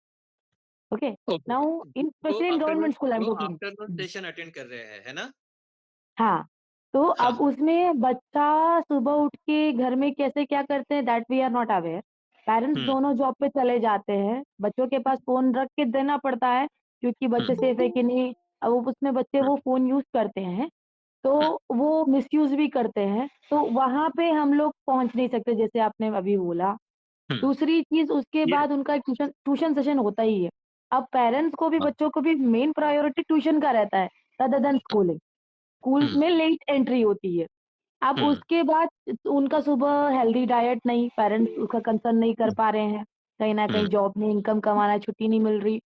Okay? Okay, now okay. In वो specially in afternoon government school I am वो talking. Afternoon session attend कर रहे हैं, है ना? हाँ, तो हाँ, अब उसमें बच्चा सुबह उठ के घर में कैसे क्या करते हैं, that we are not aware. Parents hmm, दोनों जॉब पे चले जाते हैं, बच्चों के पास फ़ोन रख के देना पड़ता है, क्योंकि हुँ, बच्चे सेफ है कि नहीं। अब वो उसमें बच्चे हुँ, वो फ़ोन यूज़ करते हैं, हुँ, तो वो मिसयूज़ भी करते हैं, तो वहाँ पे हम लोग पहुँच नहीं सकते, जैसे आपने अभी बोला। हुँ, दूसरी चीज़, उसके ये बाद उनका एक ट्यूशन ट्यूशन सेशन होता ही है। अब पेरेंट्स को भी, हाँ, बच्चों को भी मेन प्रायोरिटी ट्यूशन का रहता है, रादर देन स्कूलिंग। स्कूल हुँ, में लेट एंट्री होती है। अब हुँ, उसके बाद उनका सुबह हेल्दी डाइट नहीं, पेरेंट्स उसका कंसर्न नहीं कर हुँ, पा रहे हैं। कहीं न हुँ, कहीं जॉब में इनकम कमाना, छुट्टी नहीं मिल रही।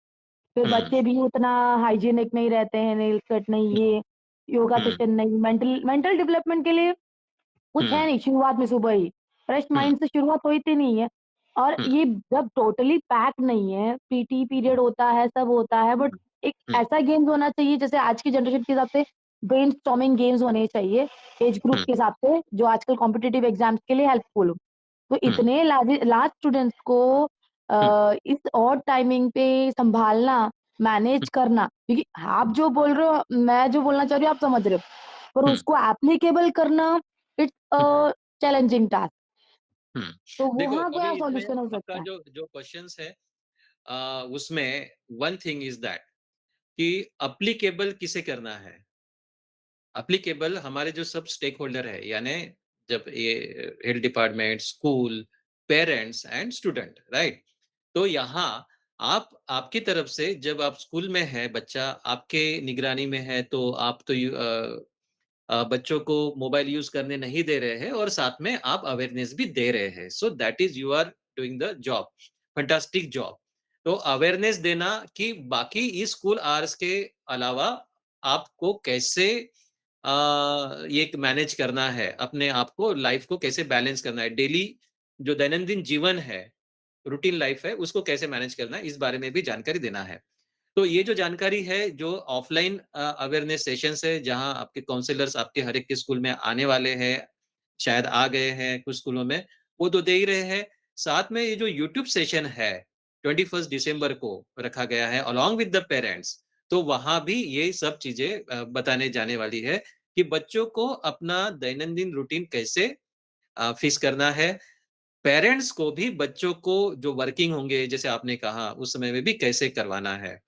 फिर हुँ, बच्चे भी उतना हाइजीनिक नहीं रहते हैं, नेल कट नहीं, ये योगा हुँ, सेशन नहीं, मेंटल मेंटल डेवलपमेंट के लिए कुछ है हुँ, नहीं शुरुआत में सुबह ही, फ्रेश हुँ, माइंड से शुरुआत होती नहीं है। और हुँ, ये जब टोटली पैक नहीं है, पीटी पीरियड होता है, सब होता है, बट एक हुँ, ऐसा गेम्स होना चाहिए जैसे आज की जनरेशन के हिसाब से ब्रेनस्टॉर्मिंग गेम्स होने चाहिए, एज ग्रुप हुँ, के हिसाब से, जो आजकल कॉम्पिटिटिव एग्ज़ाम्स के लिए हेल्पफुल हो। तो हुँ, इतने लार्ज स्टूडेंट्स को हुँ, इस ऑड टाइमिंग पे सँभालना, मैनेज करना, क्योंकि आप जो बोल रहे हो, मैं जो बोलना चाह रही हूँ आप समझ रहे हो, पर हुँ, उसको एप्लीकेबल करना इट्स हुँ, चैलेंजिंग टास्क। हुँ। तो देखो, वहाँ अभी क्या इसमें सॉल्यूशन हो आपका सकता है? जो जो क्वेश्चन्स है उसमें वन थिंग इज़ दैट कि एप्लीकेबल किसे करना है? एप्लीकेबल हमारे जो सब स्टेक होल्डर है, यानी जब ये health department, school, parents and student, right? तो यहाँ आप आपकी तरफ से जब आप स्कूल में है, बच्चा आपके निगरानी में है, तो आप तो बच्चों को मोबाइल यूज़ करने नहीं दे रहे हैं और साथ में आप अवेयरनेस भी दे रहे हैं। So that is you are doing the job, fantastic job. तो अवेयरनेस देना कि बाकी इस स्कूल आवर्स के अलावा आपको कैसे ये मैनेज करना है, अपने आप को, लाइफ़ को कैसे बैलेंस करना है, डेली जो दैनंदिन जीवन है, रूटीन लाइफ़ है, उसको कैसे मैनेज करना है, इस बारे में भी जानकारी देना है। तो ये जो जानकारी है, जो ऑफ़लाइन अवेयरनेस सेशंस है, जहाँ आपके काउंसलर्स आपके हर एक के स्कूल में आने वाले हैं, शायद आ गए हैं कुछ स्कूलों में, वो तो दे ही रहे हैं। साथ में ये जो यूट्यूब सेशन है, 21st दिसंबर को रखा गया है अलोंग विद द पेरेंट्स, तो वहाँ भी ये सब चीज़ें बताने जाने वाली है कि बच्चों को अपना दैनंदिन रूटीन कैसे फिक्स करना है। पेरेंट्स को भी बच्चों को जो वर्किंग होंगे, जैसे आपने कहा, उस समय में भी कैसे करवाना है।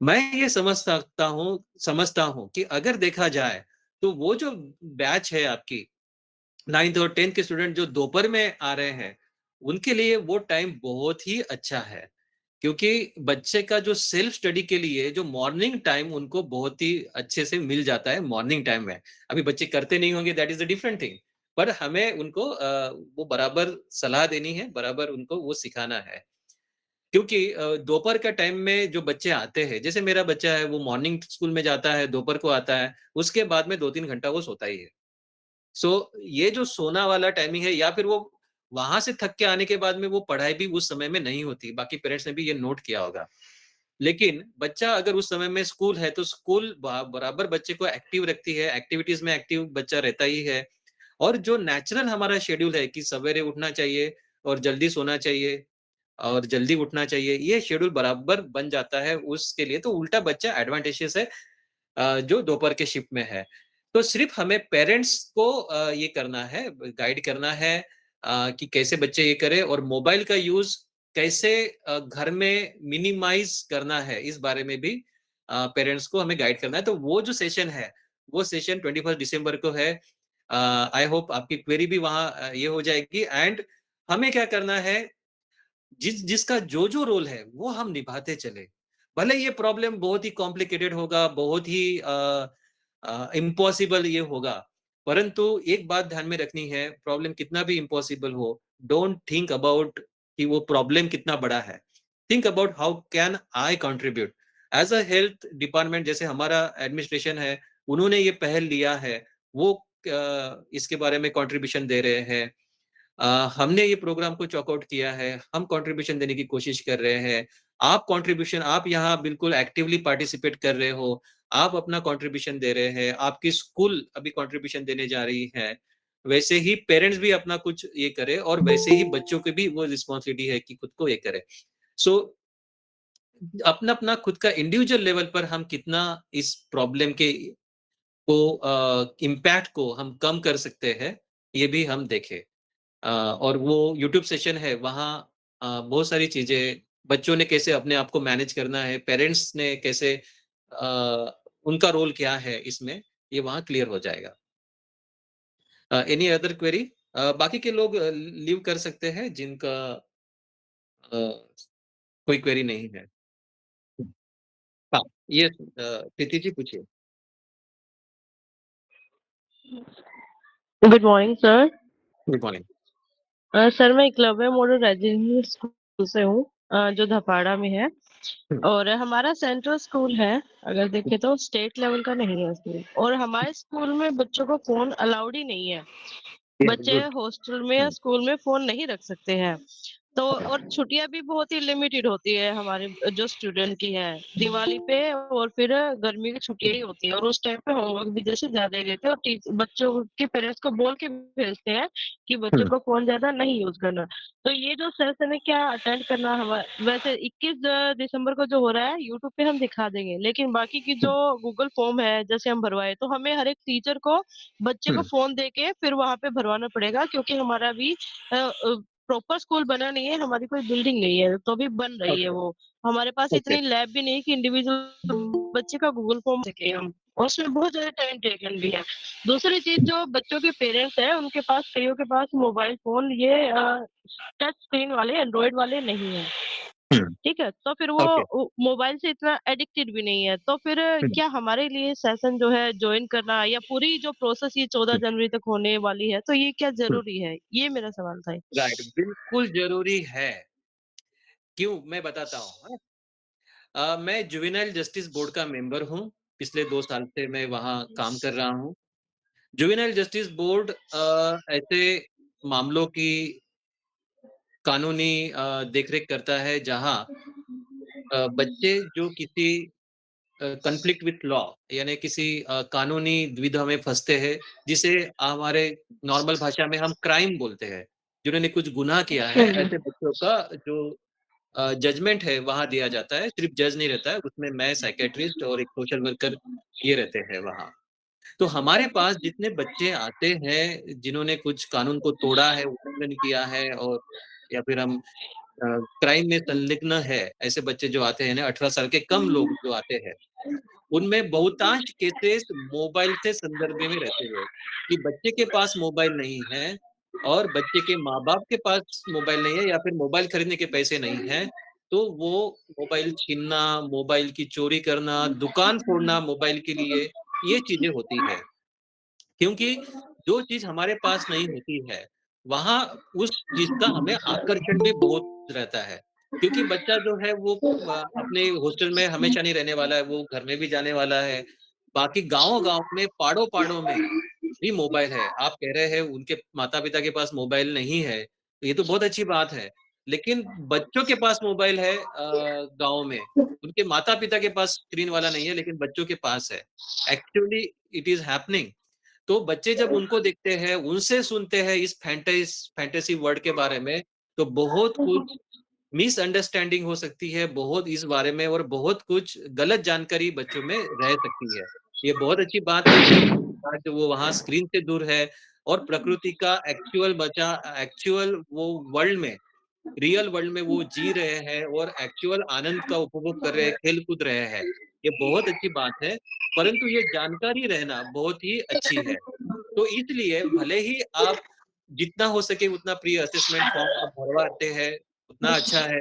मैं ये समझता हूँ कि अगर देखा जाए, तो वो जो बैच है आपकी 9th और 10th के स्टूडेंट जो दोपहर में आ रहे हैं, उनके लिए वो टाइम बहुत ही अच्छा है। क्योंकि बच्चे का जो सेल्फ स्टडी के लिए जो मॉर्निंग टाइम उनको बहुत ही अच्छे से मिल जाता है मॉर्निंग टाइम में। अभी बच्चे करते नहीं होंगे that is the different thing. पर हमें उनको वो बराबर सलाह देनी है, बराबर उनको वो सिखाना है। क्योंकि दोपहर का टाइम में जो बच्चे आते हैं, जैसे मेरा बच्चा है वो मॉर्निंग स्कूल में जाता है, दोपहर को आता है, उसके बाद में 2-3 घंटा वो सोता ही है। सो ये जो सोना वाला टाइमिंग है या फिर वो वहाँ से थक के आने के बाद में वो पढ़ाई भी उस समय में नहीं होती, बाकी पेरेंट्स ने भी ये नोट किया होगा। लेकिन बच्चा अगर उस समय में स्कूल है, तो स्कूल बराबर बच्चे को एक्टिव रखती है, एक्टिविटीज़ में एक्टिव बच्चा रहता ही है। और जो नेचुरल हमारा शेड्यूल है कि सवेरे उठना चाहिए और जल्दी सोना चाहिए और जल्दी उठना चाहिए, ये शेड्यूल बराबर बन जाता है उसके लिए, तो उल्टा बच्चा एडवांटेजेस है जो दोपहर के शिफ्ट में है। तो सिर्फ़ हमें पेरेंट्स को ये करना है, गाइड करना है कि कैसे बच्चे ये करें और मोबाइल का यूज़ कैसे घर में मिनिमाइज़ करना है, इस बारे में भी पेरेंट्स को हमें गाइड करना है। तो वो जो सेशन है, वो सेशन 21 दिसंबर को है। आई होप आपकी क्वेरी भी वहाँ ये हो जाएगी एंड हमें क्या करना है जिसका जो रोल है, वो हम निभाते चले। भले ये प्रॉब्लम बहुत ही कॉम्प्लिकेटेड होगा, बहुत ही इम्पॉसिबल ये होगा, परंतु एक बात ध्यान में रखनी है, प्रॉब्लम कितना भी इम्पॉसिबल हो, डोंट थिंक अबाउट कि वो प्रॉब्लम कितना बड़ा है। Think about how can I contribute? As a health department जैसे हमारा एडमिनिस्ट्रेशन है, उन्होंने ये पहल लिया है, वो इसके बारे में कंट्रीब्यूशन दे रहे हैं। हमने ये प्रोग्राम को चॉक आउट किया है, हम कंट्रीब्यूशन देने की कोशिश कर रहे हैं। आप यहाँ बिल्कुल एक्टिवली पार्टिसिपेट कर रहे हो, आप अपना कंट्रीब्यूशन दे रहे हैं, आपकी स्कूल अभी कंट्रीब्यूशन देने जा रही है। वैसे ही पेरेंट्स भी अपना कुछ ये करें और वैसे ही बच्चों की भी वो रिस्पॉन्सिबिलिटी है कि खुद को ये करें। सो अपना-अपना खुद का इंडिविजुअल लेवल पर हम कितना इस प्रॉब्लम के को इम्पैक्ट को हम कम कर सकते हैं, ये भी हम देखें। और वो यूट्यूब सेशन है वहाँ बहुत सारी चीज़ें बच्चों ने कैसे अपने आप को मैनेज करना है, पेरेंट्स ने कैसे उनका रोल क्या है इसमें, ये वहाँ क्लियर हो जाएगा। Any other query? बाकी के लोग लीव कर सकते हैं जिनका अ, कोई क्वेरी नहीं है। हाँ, ये प्रीति जी पूछिए। Good morning sir. Good morning. Sir मैं एकलव्य मॉडल रेजिडेंशियल स्कूल से हूँ, जो धपाड़ा में है। हुँ, और हमारा सेंट्रल स्कूल है। अगर देखें तो स्टेट लेवल का नहीं है स्कूल, और हमारे स्कूल में बच्चों को फोन अलाउड ही नहीं है। ये बच्चे गुड। हॉस्टल में या हुँ, स्कूल में फ़ोन नहीं रख सकते हैं। तो और छुट्टियाँ भी बहुत ही लिमिटेड होती है हमारे जो स्टूडेंट की है। दिवाली पे और फिर गर्मी की छुट्टियाँ ही होती है, और उस टाइम पे होमवर्क भी जैसे ज़्यादा ही देते हैं, और टीच बच्चों के पेरेंट्स को बोल के भेजते हैं कि बच्चों हुँ, को फ़ोन ज़्यादा नहीं यूज़ करना। तो ये जो सेशन है क्या अटेंड करना हमा वैसे 21 दिसंबर को जो हो रहा है यूट्यूब पे हम दिखा देंगे, लेकिन बाकी की हुँ, जो गूगल फॉर्म है जैसे हम भरवाए, तो हमें हर एक टीचर को बच्चे को हुँ, फ़ोन देके फिर वहाँ पे भरवाना पड़ेगा, क्योंकि हमारा अभी प्रॉपर स्कूल बना नहीं है, हमारी कोई बिल्डिंग नहीं है, तो अभी बन रही है ओके, वो। हमारे पास ओके। इतनी लैब भी नहीं है कि इंडिविजुअल बच्चे का गूगल फॉर्म सके हम, और उसमें बहुत ज़्यादा टाइम टेकन भी है। दूसरी चीज़, जो बच्चों के पेरेंट्स हैं, उनके पास कइयों के पास मोबाइल फ़ोन ये टच स्क्रीन वाले एंड्रॉयड वाले नहीं हैं। हुँ, ठीक है? तो फिर वो ओके। मोबाइल से इतना एडिक्टेड भी नहीं है। तो फिर हुँ, क्या हमारे लिए सेशन जो है जॉइन करना, या पूरी जो प्रोसेस ये 14 हुँ, जनवरी तक होने वाली है, तो ये क्या हुँ, ज़रूरी है? ये मेरा सवाल था। राइट, बिल्कुल ज़रूरी है। क्यों? मैं बताता हूँ, हाँ। मैं जुवेनाइल जस्टिस बोर्ड का मेंबर हूँ। पिछले 2 साल से मैं वहाँ काम कर रहा हूँ। जुवेनाइल जस्टिस बोर्ड ऐसे मामलों की कानूनी देख-रेख करता है जहाँ बच्चे जो किसी कॉन्फ्लिक्ट विथ लॉ यानी किसी कानूनी दुविधा में फँसते हैं, जिसे हमारे नॉर्मल भाषा में हम क्राइम बोलते हैं। जिन्होंने कुछ गुनाह किया है, हाँ जी। ऐसे बच्चों का जो जजमेंट है वहाँ दिया जाता है, सिर्फ़ जज नहीं रहता है, उसमें मैं साइकियाट्रिस्ट और एक सोशल वर्कर ये रहते हैं वहाँ। तो हमारे पास जितने बच्चे आते हैं, जिन्होंने कुछ कानून को तोड़ा है, उल्लंघन किया है और या फिर हम अ, क्राइम में संलिग्न है, ऐसे बच्चे जो आते हैं ना 18 साल के कम लोग जो आते हैं, उनमें बहुतांश केसेस मोबाइल से संदर्भ में रहते हैं, कि बच्चे के पास मोबाइल नहीं है और बच्चे के माँ-बाप के पास मोबाइल नहीं है या फिर मोबाइल खरीदने के पैसे नहीं हैं, तो वो मोबाइल छीनना, मोबाइल की चोरी करना, दुकान फोड़ना मोबाइल के लिए, ये चीज़ें होती हैं। क्योंकि जो चीज़ हमारे पास नहीं होती है, वहाँ उस चीज़ का हमें आकर्षण भी बहुत रहता है। क्योंकि बच्चा जो है वो अपने हॉस्टल में हमेशा नहीं रहने वाला है, वो घर में भी जाने वाला है। बाकी गाँव-गाँव में, पहाड़ों-पहाड़ों में भी मोबाइल है। आप कह रहे हैं उनके माता-पिता के पास मोबाइल नहीं है, तो ये तो बहुत अच्छी बात है। लेकिन बच्चों के पास मोबाइल है गाँव में, उनके माता-पिता के पास स्क्रीन वाला नहीं है लेकिन बच्चों के पास है। Actually it is happening. तो बच्चे जब उनको देखते हैं, उनसे सुनते हैं इस फैंटेसी वर्ल्ड के बारे में, तो बहुत कुछ मिसअंडरस्टैंडिंग हो सकती है, बहुत इस बारे में और बहुत कुछ गलत जानकारी बच्चों में रह सकती है। ये बहुत अच्छी बात है कि आज वो वहाँ स्क्रीन से दूर है और प्रकृति का एक्चुअल वो वर्ल्ड में रियल वर्ल्ड में वो जी रहे हैं और एक्चुअल आनंद का उपभोग कर रहे हैं, खेल-कूद रहे हैं। ये बहुत अच्छी बात है, परंतु ये जानकारी रहना बहुत ही अच्छी है। तो इसलिए भले ही आप जितना हो सके उतना प्री असेसमेंट फॉर्म आप भरवाते हैं, उतना अच्छा है।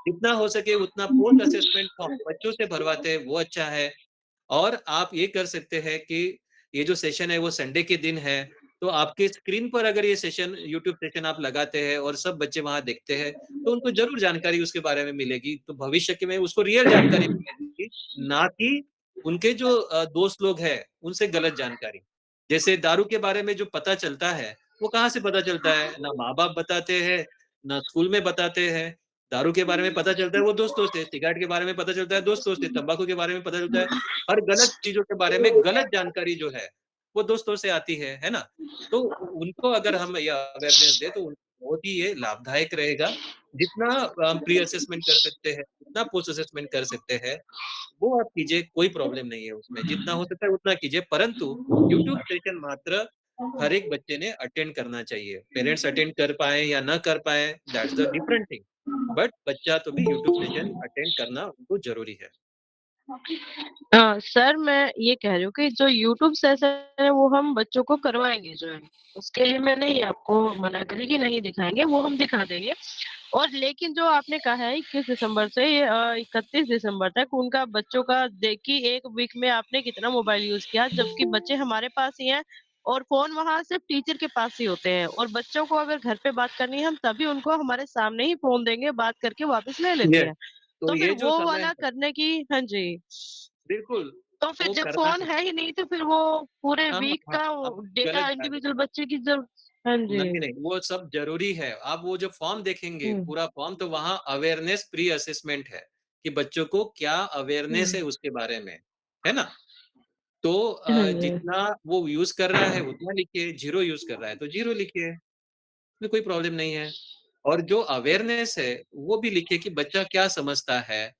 जितना हो सके उतना पोस्ट असेसमेंट फॉर्म बच्चों से भरवाते हैं, वो अच्छा है। और आप ये कर सकते हैं कि ये जो सेशन है वो संडे के दिन है, तो आपके स्क्रीन पर अगर ये सेशन यूट्यूब सेशन आप लगाते हैं और सब बच्चे वहाँ देखते हैं, तो उनको ज़रूर जानकारी उसके बारे में मिलेगी। तो भविष्य के में उसको रियल जानकारी मिलेगी, ना कि उनके जो दोस्त लोग हैं, उनसे गलत जानकारी। जैसे दारू के बारे में जो पता चलता है, वो कहाँ से पता चलता है? ना माँ-बाप बताते हैं, ना स्कूल में बताते हैं। दारू के बारे में पता चलता है वो दोस्तों से, सिगरेट के बारे में पता चलता है दोस्तों से, तम्बाकू के बारे में पता चलता है हर गलत चीज़ों के बारे में गलत जानकारी जो है, वो दोस्तों से आती है ना? तो उनको अगर हम ये अवेयरनेस दें तो उनको बहुत ही ये लाभदायक रहेगा। जितना हम प्री असेसमेंट कर सकते हैं, जितना पोस्ट असेसमेंट कर सकते हैं, वो आप कीजिए, कोई प्रॉब्लम नहीं है उसमें। जितना हो सकता है उतना कीजिए, परंतु यूट्यूब सेशन मात्र हर एक बच्चे ने अटेंड करना चाहिए। पेरेंट्स अटेंड कर पाएँ या ना कर पाएँ, that's the different thing. But बच्चा तो भी यूट्यूब सेशन अटेंड करना उनको ज़रूरी है। सर मैं ये कह रही हूँ कि जो यूट्यूब सेशन है वो हम बच्चों को करवाएँगे जॉइन। उसके लिए मैं नहीं आपको मना करी कि नहीं दिखाएँगे, वो हम दिखा देंगे। और लेकिन जो आपने कहा है 21 दिसंबर से 31 दिसंबर तक उनका बच्चों का देखिए 1 वीक में आपने कितना मोबाइल यूज़ किया, जबकि बच्चे हमारे पास ही हैं। और फ़ोन वहाँ सिर्फ़ टीचर के पास ही होते हैं और बच्चों को अगर घर पे बात करनी है, हम तभी उनको हमारे सामने ही फ़ोन देंगे, बात करके वापस ले लेते यस, हैं। तो तो फिर ये जो वो समय वाला है करने की हाँ जी। बिल्कुल, तो फिर वो जब करना फ़ोन है ही नहीं तो फिर वो पूरे हाँ, वीक हाँ, का आप वो डेटा गलत जा रहे इंडिविजुअल बच्चे की जब हाँ जी। नहीं, नहीं, वो सब ज़रूरी है। आप वो जो फ़ॉर्म देखेंगे, हुँ, पूरा फ़ॉर्म तो वहाँ अवेयरनेस प्री असेसमेंट है, कि बच्चों को क्या अवेयरनेस हुँ। है उसके बारे में, है ना? तो हाँ जी। जितना वो यूज़ कर रहा है उतना लिखिए, 0 यूज़ कर रहा है तो 0 लिखिए, इसमें कोई प्रॉब्लम नहीं है। और जो अवेयरनेस है, वो भी लिखिए कि बच्चा क्या समझता है,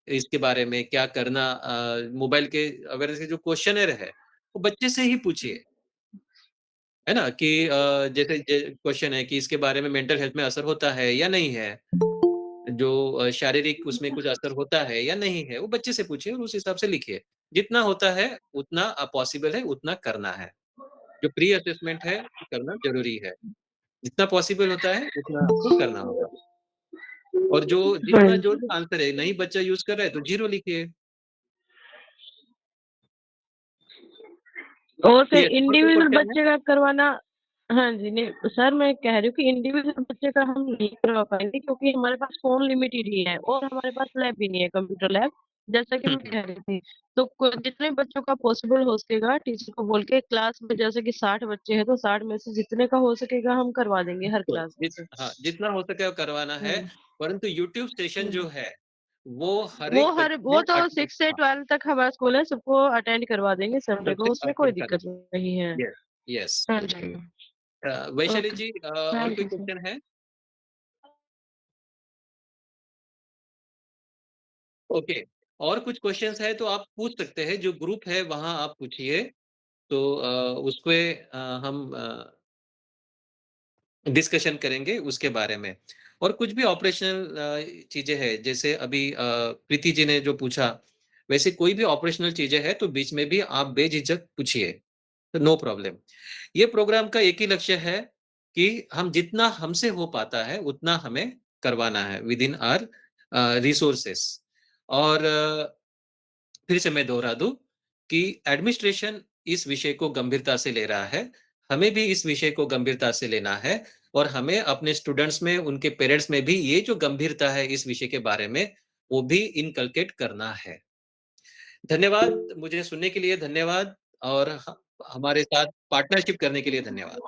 इसके बारे में क्या करना मोबाइल के अवेयरनेस के जो क्वेश्चनेयर है, वो बच्चे से ही पूछिए। है ना? कि जैसे क्वेश्चन है कि इसके बारे में मेंटल हेल्थ में असर होता है या नहीं है? जो शारीरिक उसमें कुछ असर होता है या नहीं है? वो बच्चे से पूछिए और उस हिसाब से लिखिए। जितना होता है उतना पॉसिबल है उतना करना है। जो प्री असेसमेंट है वो करना ज़रूरी है। जितना पॉसिबल होता है उतना आपको करना होगा। और जो हाँ जितना जी। जो आंसर है नहीं बच्चा यूज़ कर रहा है तो 0 लिखिए। और फिर यस और कोई इंडिविजुअल क्वेश्चन है? बच्चे का करवाना हाँ जी, नहीं सर मैं कह रही हूँ कि इंडिविजुअल बच्चे का हम नहीं करवा पाएँगे क्योंकि हमारे पास फ़ोन लिमिटेड ही है और हमारे पास लैब भी नहीं है कंप्यूटर लैब, जैसा कि हुँ, मैं हुँ। कह रही थी। तो क जितने बच्चों का पॉसिबल हो सकेगा टीचर को बोल के क्लास में जैसे कि 60 बच्चे हैं तो 60 में से जितने का हो सकेगा हम करवा देंगे हर तो क्लास में से। हाँ, जितना हो सके वो करवाना है, हुँ, परंतु यूट्यूब सेशन जो हुँ। है, वो हर एक बच्चे वो ने तो अटेंड 6 से हाँ, 12 तक हमारा स्कूल है, सबको अटेंड करवा देंगे संडे को, सबसे उसमें कोई अटेंड करना दिक्कत नहीं है। Yes, yes. हाँ जी। वैशाली ओके, जी और थैंक कोई यू सर। क्वेश्चन है? ओके, और कुछ क्वेश्चन्स है तो आप पूछ सकते हैं, जो ग्रुप है वहाँ आप पूछिए, तो उसपे हम डिस्कशन करेंगे उसके बारे में। और कुछ भी ऑपरेशनल चीज़ें हैं, जैसे अभी प्रीति जी ने जो पूछा, वैसे कोई भी ऑपरेशनल चीज़ें हैं, तो बीच में भी आप बेझिझक पूछिए, नो प्रॉब्लम। ये प्रोग्राम का एक ही लक्ष्य है कि हम जितना हमसे हो पाता है, उतना हमें करवाना है विदिन आवर रिसोर्सेस और फिर से मैं दोहरा दूँ कि एडमिनिस्ट्रेशन इस विषय को गंभीरता से ले रहा है। हमें भी इस विषय को गंभीरता से लेना है और हमें अपने स्टूडेंट्स में, उनके पेरेंट्स में भी ये जो गंभीरता है इस विषय के बारे में, वो भी इनकल्केट करना है। धन्यवाद, मुझे सुनने के लिए धन्यवाद और हमारे साथ पार्टनरशिप करने के लिए धन्यवाद।